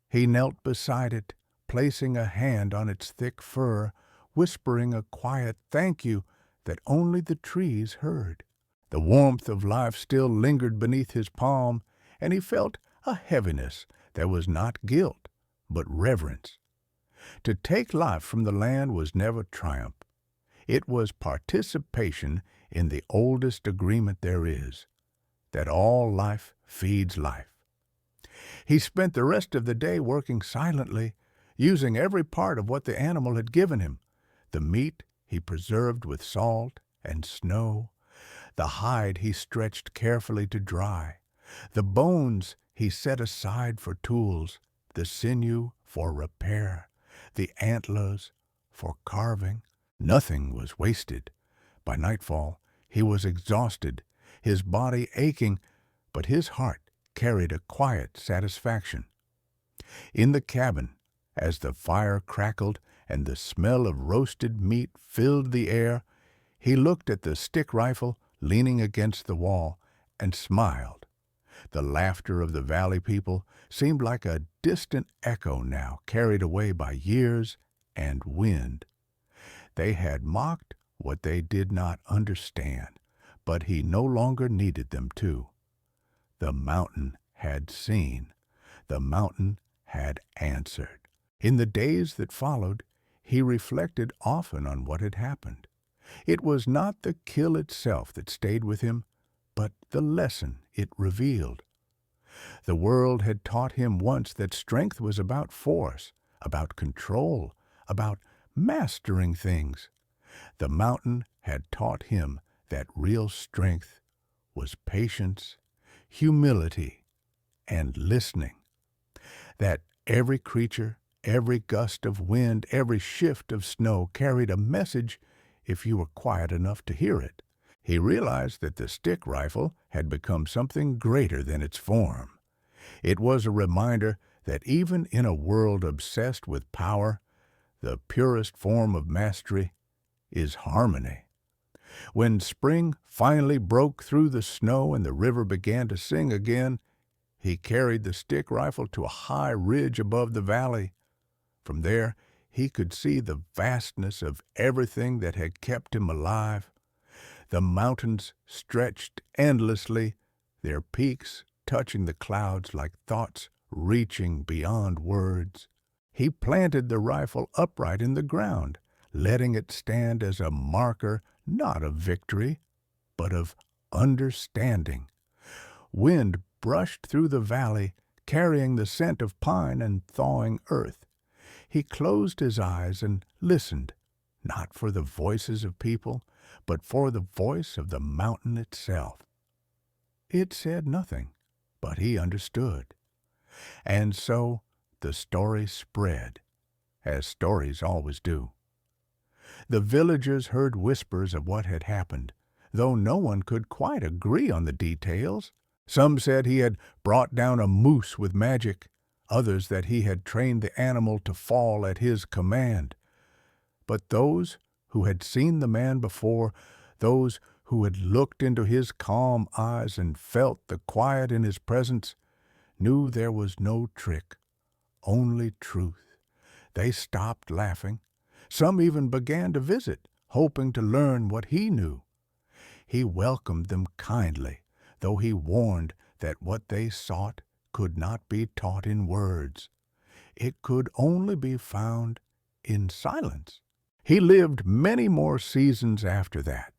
He knelt beside it, placing a hand on its thick fur, whispering a quiet thank you that only the trees heard. The warmth of life still lingered beneath his palm, and he felt a heaviness that was not guilt, but reverence. To take life from the land was never triumph. It was participation in the oldest agreement there is, that all life feeds life. He spent the rest of the day working silently, using every part of what the animal had given him. The meat he preserved with salt and snow. The hide he stretched carefully to dry. The bones he set aside for tools, the sinew for repair, the antlers for carving. Nothing was wasted. By nightfall, he was exhausted, his body aching, but his heart carried a quiet satisfaction. In the cabin, as the fire crackled and the smell of roasted meat filled the air, he looked at the stick rifle leaning against the wall and smiled. The laughter of the valley people seemed like a distant echo now, carried away by years and wind. They had mocked what they did not understand, but he no longer needed them to. The mountain had seen. The mountain had answered. In the days that followed, he reflected often on what had happened. It was not the kill itself that stayed with him, but the lesson it revealed. The world had taught him once that strength was about force, about control, about mastering things. The mountain had taught him that real strength was patience, humility, and listening. That every creature, every gust of wind, every shift of snow carried a message if you were quiet enough to hear it. He realized that the stick rifle had become something greater than its form. It was a reminder that even in a world obsessed with power, the purest form of mastery is harmony. When spring finally broke through the snow and the river began to sing again, he carried the stick rifle to a high ridge above the valley. From there, he could see the vastness of everything that had kept him alive. The mountains stretched endlessly, their peaks touching the clouds like thoughts reaching beyond words. He planted the rifle upright in the ground, letting it stand as a marker not of victory, but of understanding. Wind brushed through the valley, carrying the scent of pine and thawing earth. He closed his eyes and listened, not for the voices of people, but for the voice of the mountain itself. It said nothing, but he understood. And so the story spread, as stories always do. The villagers heard whispers of what had happened, though no one could quite agree on the details. Some said he had brought down a moose with magic, others that he had trained the animal to fall at his command. But those who had seen the man before, those who had looked into his calm eyes and felt the quiet in his presence, knew there was no trick, only truth. They stopped laughing. Some even began to visit, hoping to learn what he knew. He welcomed them kindly, though he warned that what they sought could not be taught in words. It could only be found in silence. He lived many more seasons after that.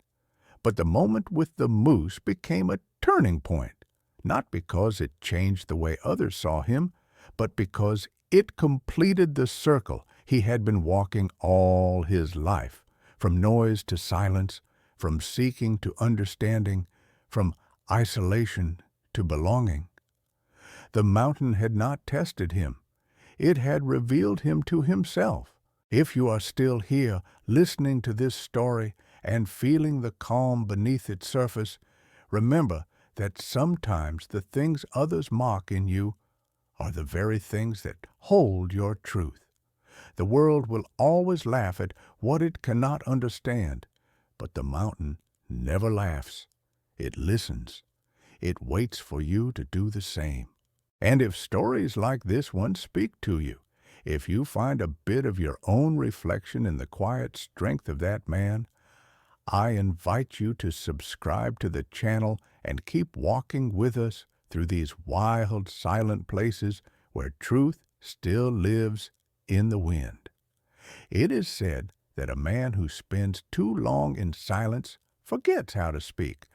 But the moment with the moose became a turning point, not because it changed the way others saw him, but because it completed the circle he had been walking all his life, from noise to silence, from seeking to understanding, from isolation to belonging. The mountain had not tested him. It had revealed him to himself. If you are still here, listening to this story and feeling the calm beneath its surface, remember that sometimes the things others mock in you are the very things that hold your truth. The world will always laugh at what it cannot understand, but the mountain never laughs. It listens. It waits for you to do the same. And if stories like this one speak to you, if you find a bit of your own reflection in the quiet strength of that man, I invite you to subscribe to the channel and keep walking with us through these wild, silent places where truth still lives in the wind. It is said that a man who spends too long in silence forgets how to speak,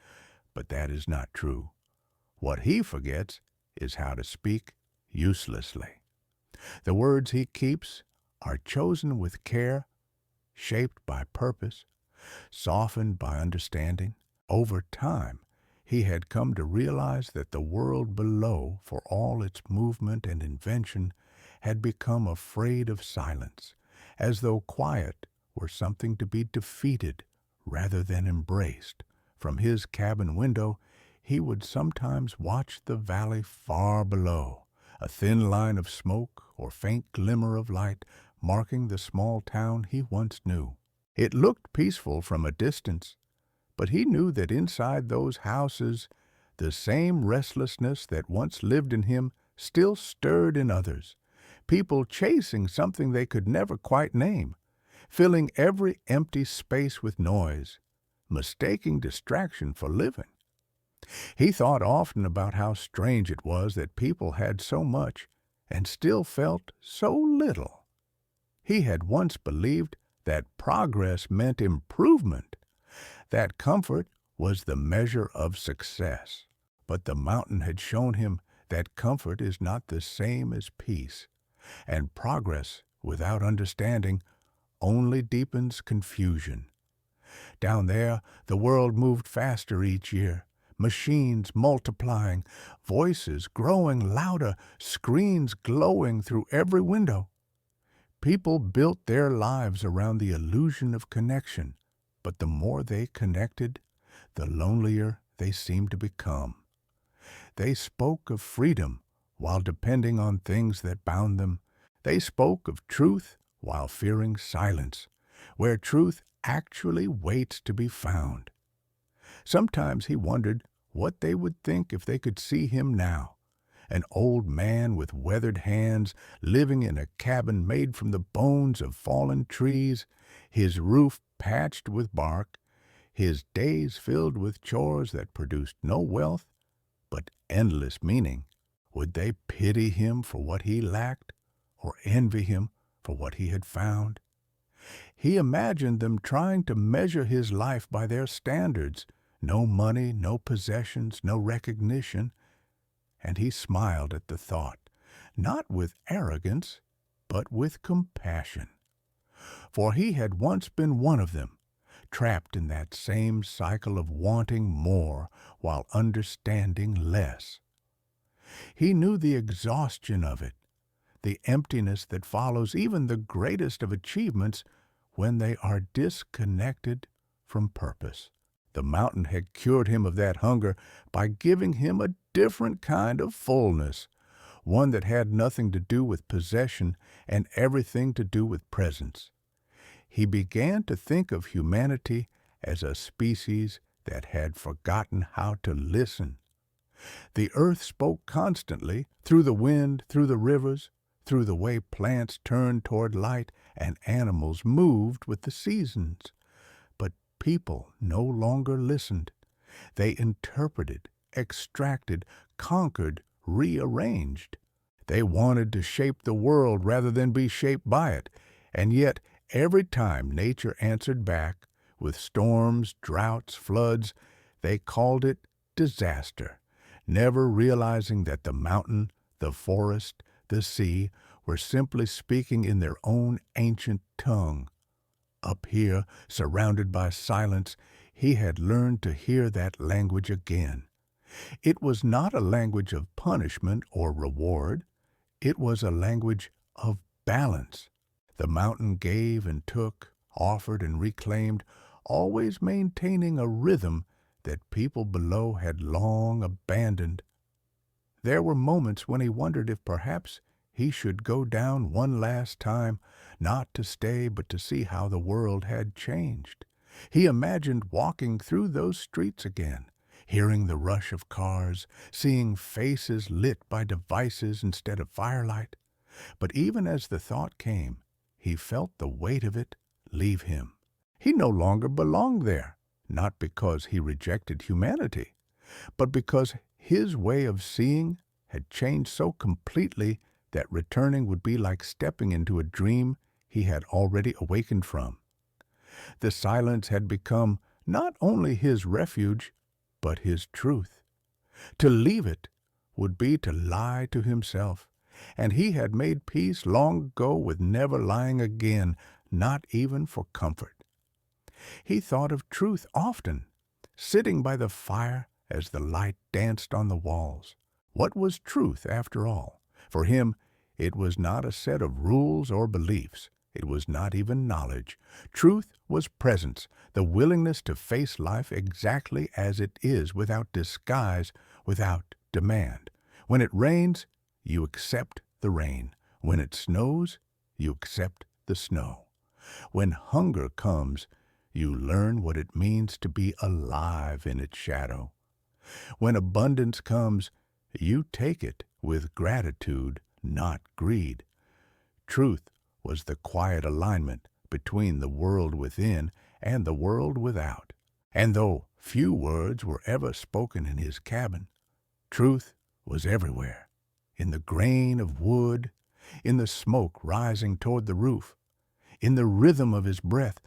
but that is not true. What he forgets is how to speak uselessly. The words he keeps are chosen with care, shaped by purpose, softened by understanding. Over time, he had come to realize that the world below, for all its movement and invention, had become afraid of silence, as though quiet were something to be defeated rather than embraced. From his cabin window, he would sometimes watch the valley far below, a thin line of smoke or faint glimmer of light marking the small town he once knew. It looked peaceful from a distance, but he knew that inside those houses the same restlessness that once lived in him still stirred in others, people chasing something they could never quite name, filling every empty space with noise, mistaking distraction for living. He thought often about how strange it was that people had so much and still felt so little. He had once believed that progress meant improvement, that comfort was the measure of success. But the mountain had shown him that comfort is not the same as peace, and progress without understanding only deepens confusion. Down there, the world moved faster each year, machines multiplying, voices growing louder, screens glowing through every window. People built their lives around the illusion of connection, but the more they connected, the lonelier they seemed to become. They spoke of freedom while depending on things that bound them. They spoke of truth while fearing silence, where truth actually waits to be found. Sometimes he wondered what they would think if they could see him now, an old man with weathered hands, living in a cabin made from the bones of fallen trees, his roof patched with bark, his days filled with chores that produced no wealth, but endless meaning. Would they pity him for what he lacked, or envy him for what he had found? He imagined them trying to measure his life by their standards, no money, no possessions, no recognition, and he smiled at the thought, not with arrogance, but with compassion. For he had once been one of them, trapped in that same cycle of wanting more while understanding less. He knew the exhaustion of it, the emptiness that follows even the greatest of achievements when they are disconnected from purpose. The mountain had cured him of that hunger by giving him a different kind of fullness, one that had nothing to do with possession and everything to do with presence. He began to think of humanity as a species that had forgotten how to listen. The earth spoke constantly, through the wind, through the rivers, through the way plants turned toward light and animals moved with the seasons. But people no longer listened. They interpreted, extracted, conquered, rearranged. They wanted to shape the world rather than be shaped by it, and yet every time nature answered back, with storms, droughts, floods, they called it disaster, never realizing that the mountain, the forest, the sea were simply speaking in their own ancient tongue. Up here, surrounded by silence, he had learned to hear that language again. It was not a language of punishment or reward. It was a language of balance. The mountain gave and took, offered and reclaimed, always maintaining a rhythm that people below had long abandoned. There were moments when he wondered if perhaps he should go down one last time, not to stay but to see how the world had changed. He imagined walking through those streets again, hearing the rush of cars, seeing faces lit by devices instead of firelight. But even as the thought came, he felt the weight of it leave him. He no longer belonged there, not because he rejected humanity, but because his way of seeing had changed so completely that returning would be like stepping into a dream he had already awakened from. The silence had become not only his refuge, but his truth. To leave it would be to lie to himself, and he had made peace long ago with never lying again, not even for comfort. He thought of truth often, sitting by the fire as the light danced on the walls. What was truth, after all? For him, it was not a set of rules or beliefs. It was not even knowledge. Truth was presence, the willingness to face life exactly as it is, without disguise, without demand. When it rains, you accept the rain. When it snows, you accept the snow. When hunger comes, you learn what it means to be alive in its shadow. When abundance comes, you take it with gratitude, not greed. Truth was the quiet alignment between the world within and the world without. And though few words were ever spoken in his cabin, truth was everywhere, in the grain of wood, in the smoke rising toward the roof, in the rhythm of his breath.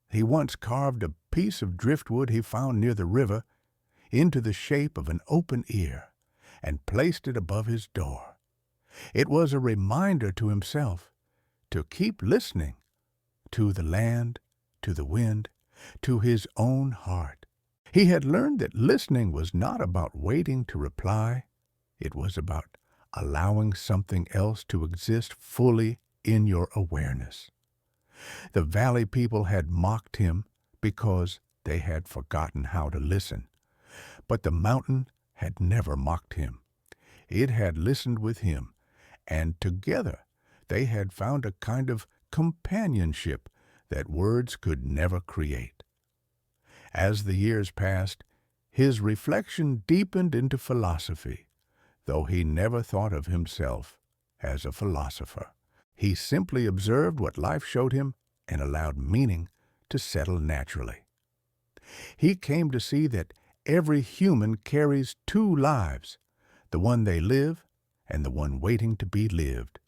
He once carved a piece of driftwood he found near the river into the shape of an open ear and placed it above his door. It was a reminder to himself to keep listening to the land, to the wind, to his own heart. He had learned that listening was not about waiting to reply. It was about allowing something else to exist fully in your awareness. The valley people had mocked him because they had forgotten how to listen. But the mountain had never mocked him. It had listened with him, and together they had found a kind of companionship that words could never create. As the years passed, his reflection deepened into philosophy, though he never thought of himself as a philosopher. He simply observed what life showed him and allowed meaning to settle naturally. He came to see that every human carries two lives, the one they live and the one waiting to be lived.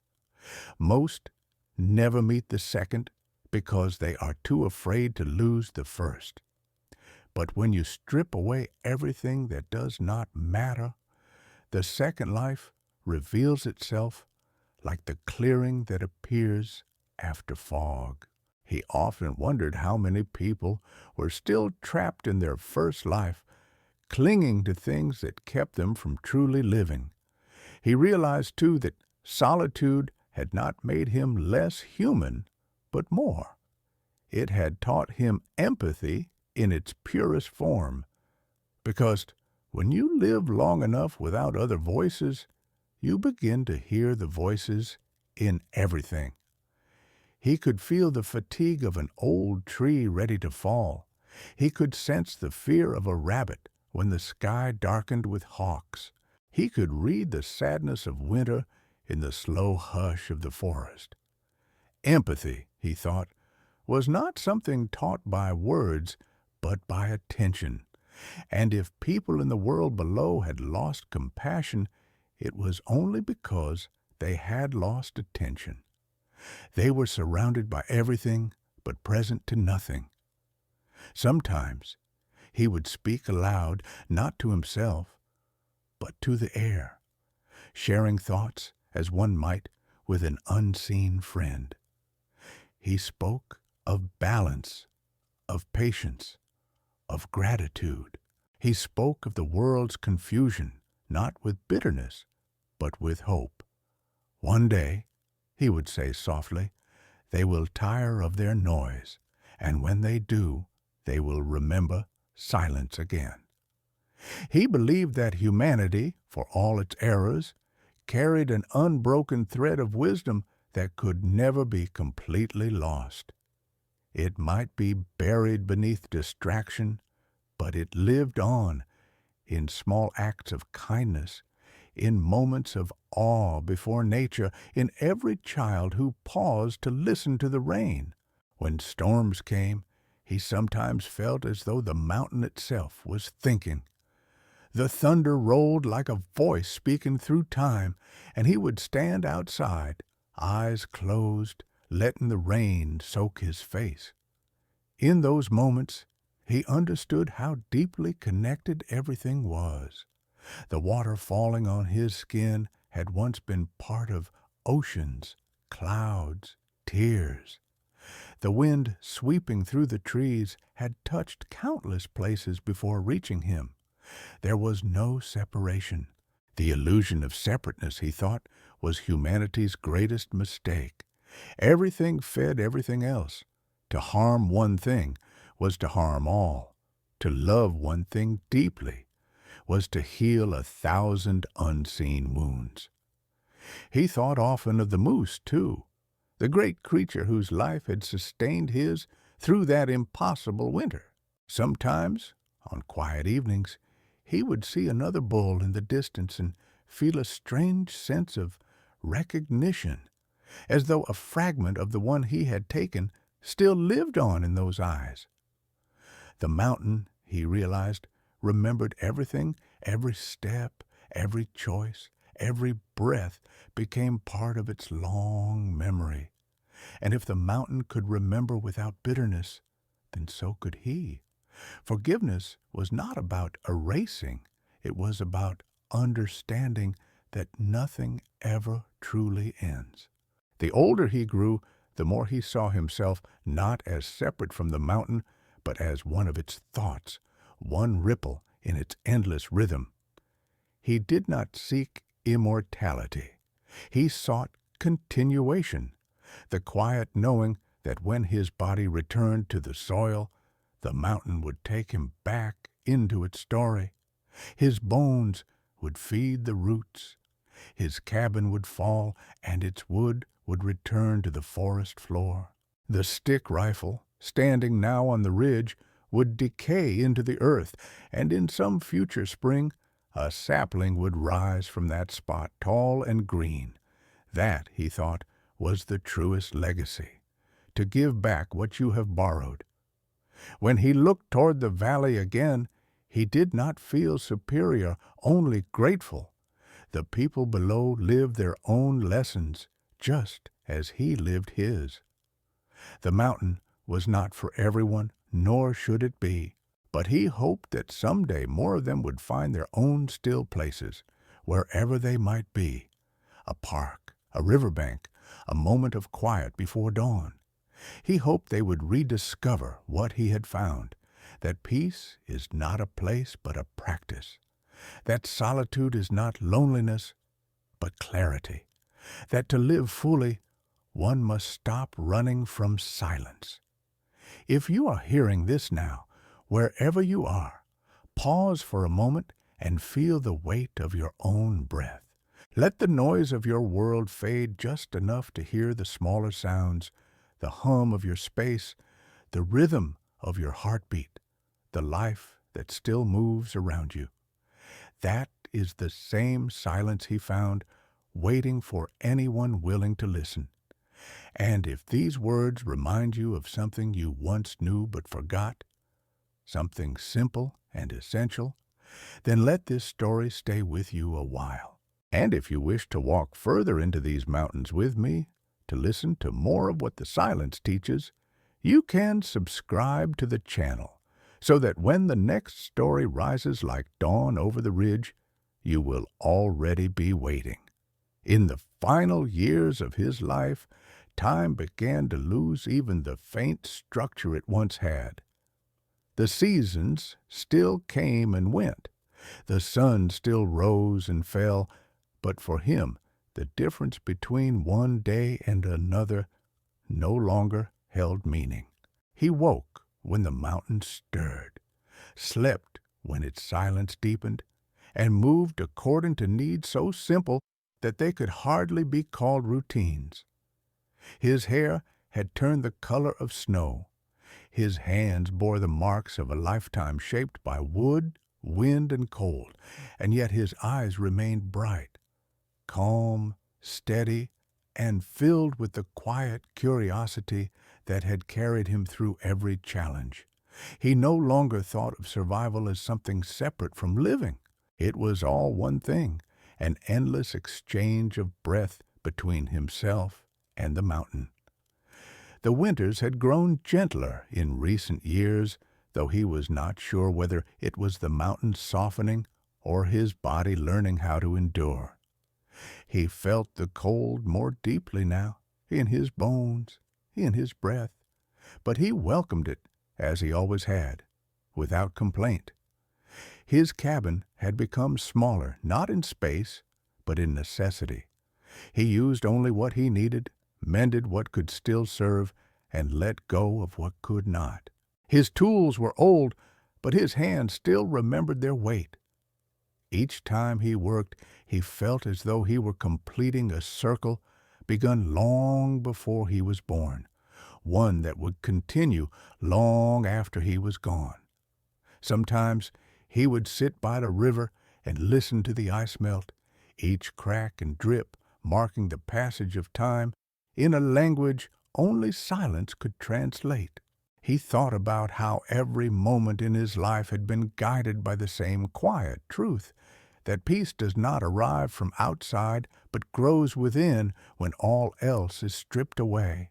Most never meet the second because they are too afraid to lose the first. But when you strip away everything that does not matter, the second life reveals itself like the clearing that appears after fog. He often wondered how many people were still trapped in their first life, clinging to things that kept them from truly living. He realized, too, that solitude had not made him less human, but more. It had taught him empathy in its purest form, because when you live long enough without other voices, you begin to hear the voices in everything. He could feel the fatigue of an old tree ready to fall. He could sense the fear of a rabbit when the sky darkened with hawks. He could read the sadness of winter in the slow hush of the forest. Empathy, he thought, was not something taught by words, but by attention. And if people in the world below had lost compassion, it was only because they had lost attention. They were surrounded by everything, but present to nothing. Sometimes he would speak aloud, not to himself, but to the air, sharing thoughts as one might with an unseen friend. He spoke of balance, of patience, of gratitude. He spoke of the world's confusion, not with bitterness, but with hope. One day, he would say softly, they will tire of their noise, and when they do, they will remember silence again. He believed that humanity, for all its errors, carried an unbroken thread of wisdom that could never be completely lost. It might be buried beneath distraction, but it lived on in small acts of kindness, in moments of awe before nature, in every child who paused to listen to the rain. When storms came, he sometimes felt as though the mountain itself was thinking. The thunder rolled like a voice speaking through time, and he would stand outside, eyes closed, letting the rain soak his face. In those moments, he understood how deeply connected everything was. The water falling on his skin had once been part of oceans, clouds, tears. The wind sweeping through the trees had touched countless places before reaching him. There was no separation. The illusion of separateness, he thought, was humanity's greatest mistake. Everything fed everything else. To harm one thing was to harm all. To love one thing deeply was to heal 1,000 unseen wounds. He thought often of the moose, too, the great creature whose life had sustained his through that impossible winter. Sometimes, on quiet evenings, he would see another bull in the distance and feel a strange sense of recognition, as though a fragment of the one he had taken still lived on in those eyes. The mountain, he realized, remembered everything, every step, every choice, every breath became part of its long memory. And if the mountain could remember without bitterness, then so could he. Forgiveness was not about erasing, it was about understanding that nothing ever truly ends. The older he grew, the more he saw himself not as separate from the mountain, but as one of its thoughts, one ripple in its endless rhythm. He did not seek immortality. He sought continuation, the quiet knowing that when his body returned to the soil, the mountain would take him back into its story. His bones would feed the roots. His cabin would fall, and its wood would return to the forest floor. The stick rifle, standing now on the ridge, would decay into the earth, and in some future spring a sapling would rise from that spot, tall and green. That, he thought, was the truest legacy, to give back what you have borrowed. When he looked toward the valley again, he did not feel superior, only grateful. The people below lived their own lessons, just as he lived his. The mountain was not for everyone, nor should it be, but he hoped that someday more of them would find their own still places, wherever they might be. A park, a riverbank, a moment of quiet before dawn. He hoped they would rediscover what he had found, that peace is not a place but a practice, that solitude is not loneliness but clarity, that to live fully one must stop running from silence. If you are hearing this now, wherever you are, pause for a moment and feel the weight of your own breath. Let the noise of your world fade just enough to hear the smaller sounds, the hum of your space, the rhythm of your heartbeat, the life that still moves around you. That is the same silence he found, waiting for anyone willing to listen. And if these words remind you of something you once knew but forgot, something simple and essential, then let this story stay with you a while. And if you wish to walk further into these mountains with me, to listen to more of what the silence teaches, you can subscribe to the channel so that when the next story rises like dawn over the ridge, you will already be waiting. In the final years of his life, time began to lose even the faint structure it once had. The seasons still came and went. The sun still rose and fell, but for him, the difference between one day and another no longer held meaning. He woke when the mountain stirred, slept when its silence deepened, and moved according to needs so simple that they could hardly be called routines. His hair had turned the color of snow. His hands bore the marks of a lifetime shaped by wood, wind, and cold, and yet his eyes remained bright, calm, steady, and filled with the quiet curiosity that had carried him through every challenge. He no longer thought of survival as something separate from living. It was all one thing, an endless exchange of breath between himself and the mountain. The winters had grown gentler in recent years, though he was not sure whether it was the mountain softening or his body learning how to endure. He felt the cold more deeply now, in his bones, in his breath, but he welcomed it, as he always had, without complaint. His cabin had become smaller, not in space, but in necessity. He used only what he needed, mended what could still serve, and let go of what could not. His tools were old, but his hands still remembered their weight. Each time he worked, he felt as though he were completing a circle begun long before he was born, one that would continue long after he was gone. Sometimes he would sit by the river and listen to the ice melt, each crack and drip marking the passage of time in a language only silence could translate. He thought about how every moment in his life had been guided by the same quiet truth, that peace does not arrive from outside but grows within when all else is stripped away.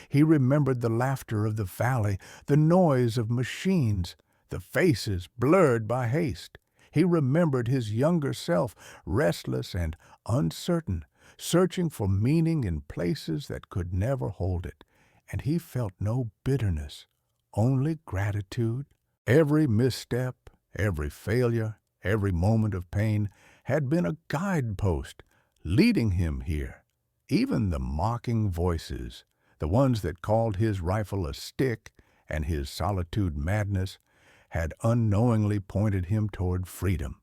He remembered the laughter of the valley, the noise of machines, the faces blurred by haste. He remembered his younger self, restless and uncertain, searching for meaning in places that could never hold it, and he felt no bitterness, only gratitude. Every misstep, every failure, every moment of pain had been a guidepost leading him here. Even the mocking voices, the ones that called his rifle a stick and his solitude madness, had unknowingly pointed him toward freedom.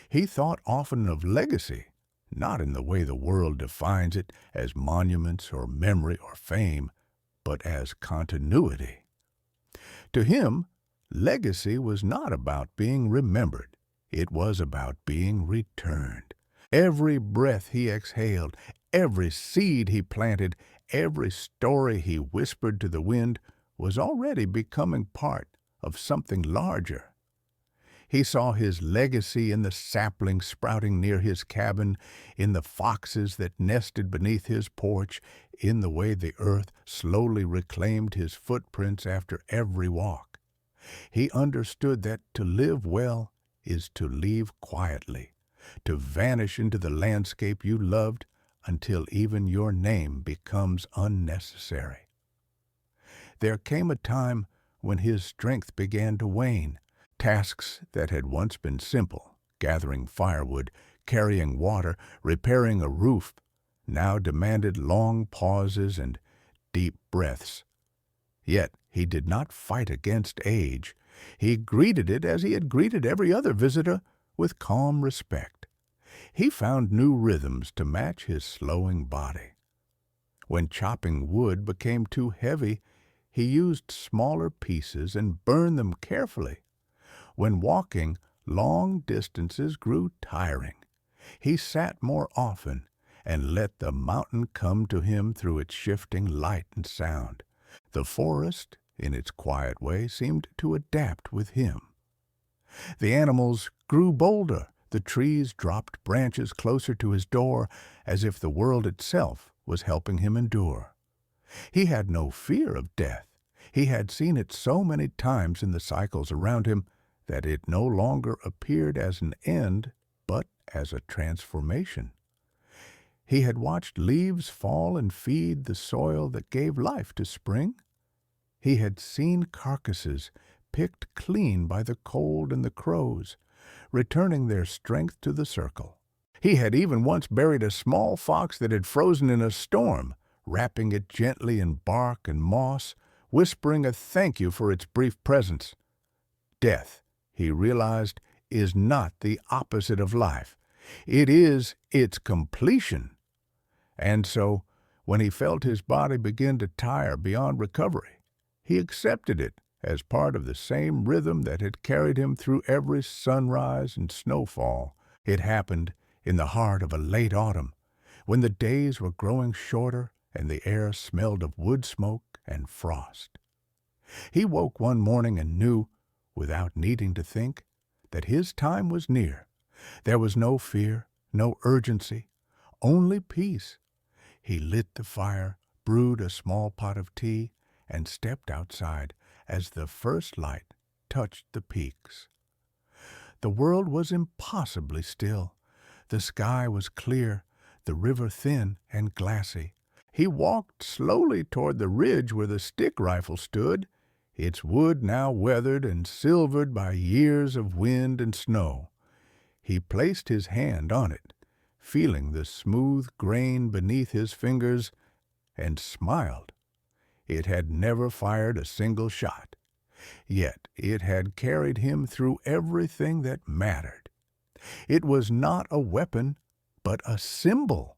He thought often of legacy, not in the way the world defines it as monuments or memory or fame, but as continuity. To him, legacy was not about being remembered. It was about being returned. Every breath he exhaled, every seed he planted, every story he whispered to the wind was already becoming part of something larger. He saw his legacy in the saplings sprouting near his cabin, in the foxes that nested beneath his porch, in the way the earth slowly reclaimed his footprints after every walk. He understood that to live well is to leave quietly, to vanish into the landscape you loved until even your name becomes unnecessary. There came a time when his strength began to wane. Tasks that had once been simple, gathering firewood, carrying water, repairing a roof, now demanded long pauses and deep breaths. Yet he did not fight against age. He greeted it as he had greeted every other visitor, with calm respect. He found new rhythms to match his slowing body. When chopping wood became too heavy, he used smaller pieces and burned them carefully. When walking, long distances grew tiring. He sat more often and let the mountain come to him through its shifting light and sound. The forest, in its quiet way, seemed to adapt with him. The animals grew bolder. The trees dropped branches closer to his door, as if the world itself was helping him endure. He had no fear of death. He had seen it so many times in the cycles around him that it no longer appeared as an end, but as a transformation. He had watched leaves fall and feed the soil that gave life to spring. He had seen carcasses picked clean by the cold and the crows, returning their strength to the circle. He had even once buried a small fox that had frozen in a storm, wrapping it gently in bark and moss, whispering a thank you for its brief presence. Death, he realized, is not the opposite of life. It is its completion. And so, when he felt his body begin to tire beyond recovery, he accepted it as part of the same rhythm that had carried him through every sunrise and snowfall. It happened in the heart of a late autumn, when the days were growing shorter and the air smelled of wood smoke and frost. He woke one morning and knew, without needing to think, that his time was near. There was no fear, no urgency, only peace. He lit the fire, brewed a small pot of tea, and stepped outside as the first light touched the peaks. The world was impossibly still. The sky was clear, the river thin and glassy. He walked slowly toward the ridge where the stick rifle stood, its wood now weathered and silvered by years of wind and snow. He placed his hand on it, feeling the smooth grain beneath his fingers, and smiled. It had never fired a single shot, yet it had carried him through everything that mattered. It was not a weapon, but a symbol,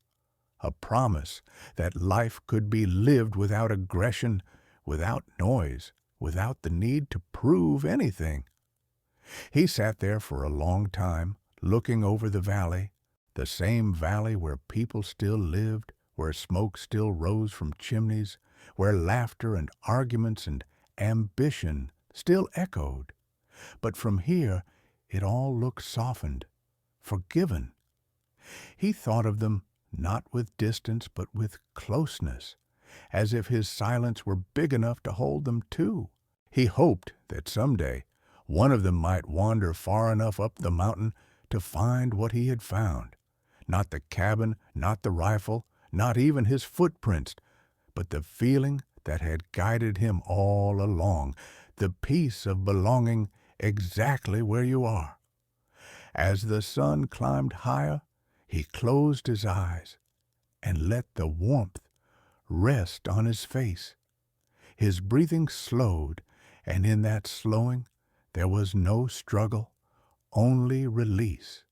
a promise that life could be lived without aggression, without noise, without the need to prove anything. He sat there for a long time, looking over the valley, the same valley where people still lived, where smoke still rose from chimneys, where laughter and arguments and ambition still echoed. But from here it all looked softened, forgiven. He thought of them not with distance but with closeness, as if his silence were big enough to hold them too. He hoped that someday one of them might wander far enough up the mountain to find what he had found. Not the cabin, not the rifle, not even his footprints, but the feeling that had guided him all along, the peace of belonging exactly where you are. As the sun climbed higher, he closed his eyes and let the warmth rest on his face. His breathing slowed, and in that slowing there was no struggle, only release.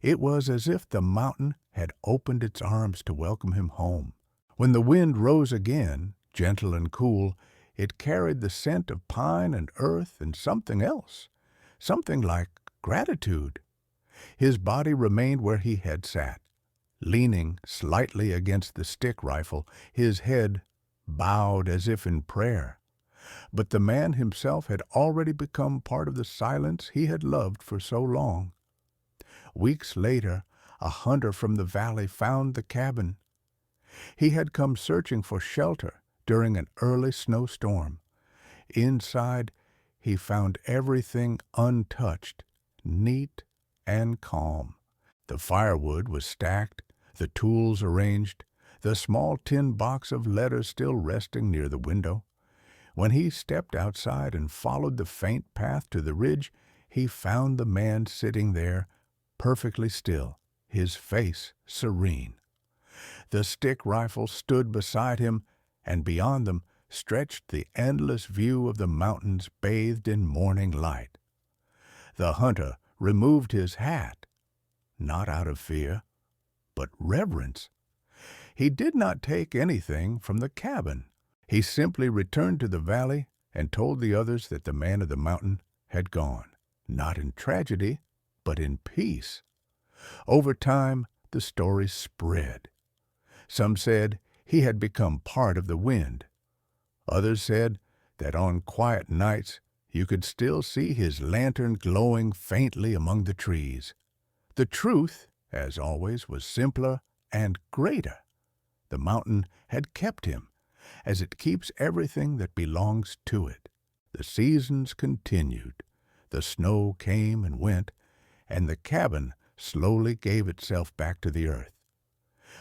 It was as if the mountain had opened its arms to welcome him home. When the wind rose again, gentle and cool, it carried the scent of pine and earth and something else, something like gratitude. His body remained where he had sat, leaning slightly against the stick rifle, his head bowed as if in prayer. But the man himself had already become part of the silence he had loved for so long. Weeks later, a hunter from the valley found the cabin. He had come searching for shelter during an early snowstorm. Inside, he found everything untouched, neat and calm. The firewood was stacked, the tools arranged, the small tin box of letters still resting near the window. When he stepped outside and followed the faint path to the ridge, he found the man sitting there, perfectly still, his face serene. The stick rifle stood beside him, and beyond them stretched the endless view of the mountains bathed in morning light. The hunter removed his hat, not out of fear, but reverence. He did not take anything from the cabin. He simply returned to the valley and told the others that the man of the mountain had gone, not in tragedy, but in peace. Over time, the story spread. Some said he had become part of the wind. Others said that on quiet nights you could still see his lantern glowing faintly among the trees. The truth, as always, was simpler and greater. The mountain had kept him, as it keeps everything that belongs to it. The seasons continued. The snow came and went, and the cabin slowly gave itself back to the earth.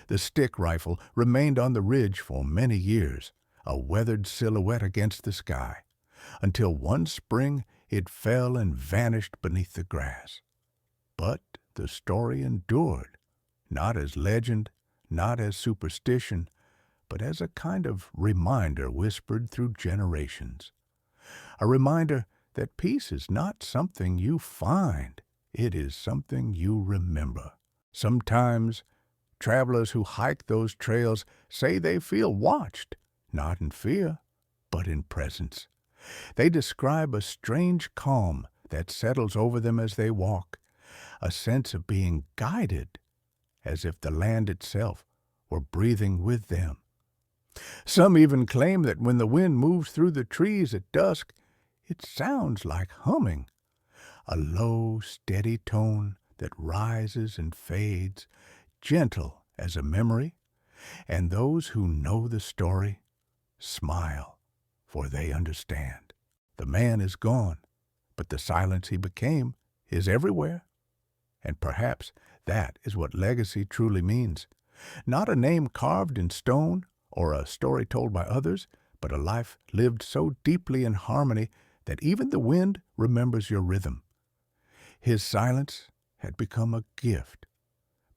The stick rifle remained on the ridge for many years, a weathered silhouette against the sky, until one spring it fell and vanished beneath the grass. But the story endured, not as legend, not as superstition, but as a kind of reminder whispered through generations. A reminder that peace is not something you find, it is something you remember. Sometimes travelers who hike those trails say they feel watched, not in fear, but in presence. They describe a strange calm that settles over them as they walk, a sense of being guided, as if the land itself were breathing with them. Some even claim that when the wind moves through the trees at dusk, it sounds like humming, a low, steady tone that rises and fades, gentle as a memory, and those who know the story smile, for they understand. The man is gone, but the silence he became is everywhere. And perhaps that is what legacy truly means. Not a name carved in stone or a story told by others, but a life lived so deeply in harmony that even the wind remembers your rhythm. His silence had become a gift,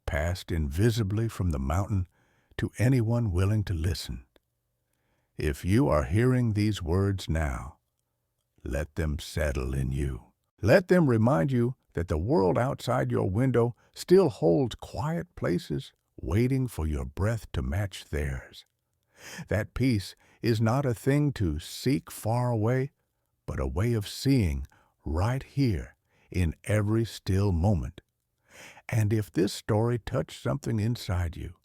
passed invisibly from the mountain to anyone willing to listen. If you are hearing these words now, let them settle in you. Let them remind you that the world outside your window still holds quiet places waiting for your breath to match theirs. That peace is not a thing to seek far away, but a way of seeing right here in every still moment. And if this story touched something inside you,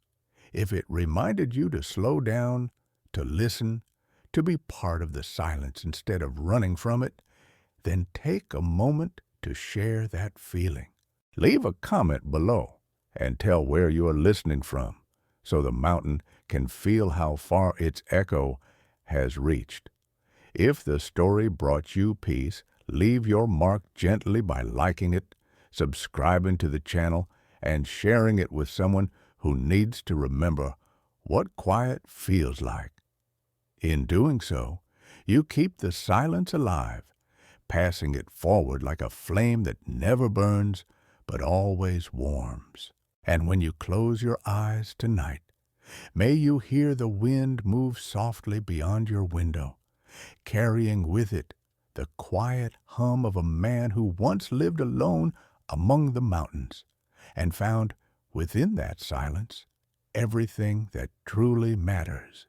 if it reminded you to slow down, to listen, to be part of the silence instead of running from it, then take a moment to share that feeling. Leave a comment below and tell where you are listening from so the mountain can feel how far its echo has reached. If the story brought you peace, leave your mark gently by liking it, subscribing to the channel, and sharing it with someone who needs to remember what quiet feels like. In doing so, you keep the silence alive, passing it forward like a flame that never burns but always warms. And when you close your eyes tonight, may you hear the wind move softly beyond your window, carrying with it the quiet hum of a man who once lived alone among the mountains and found within that silence everything that truly matters.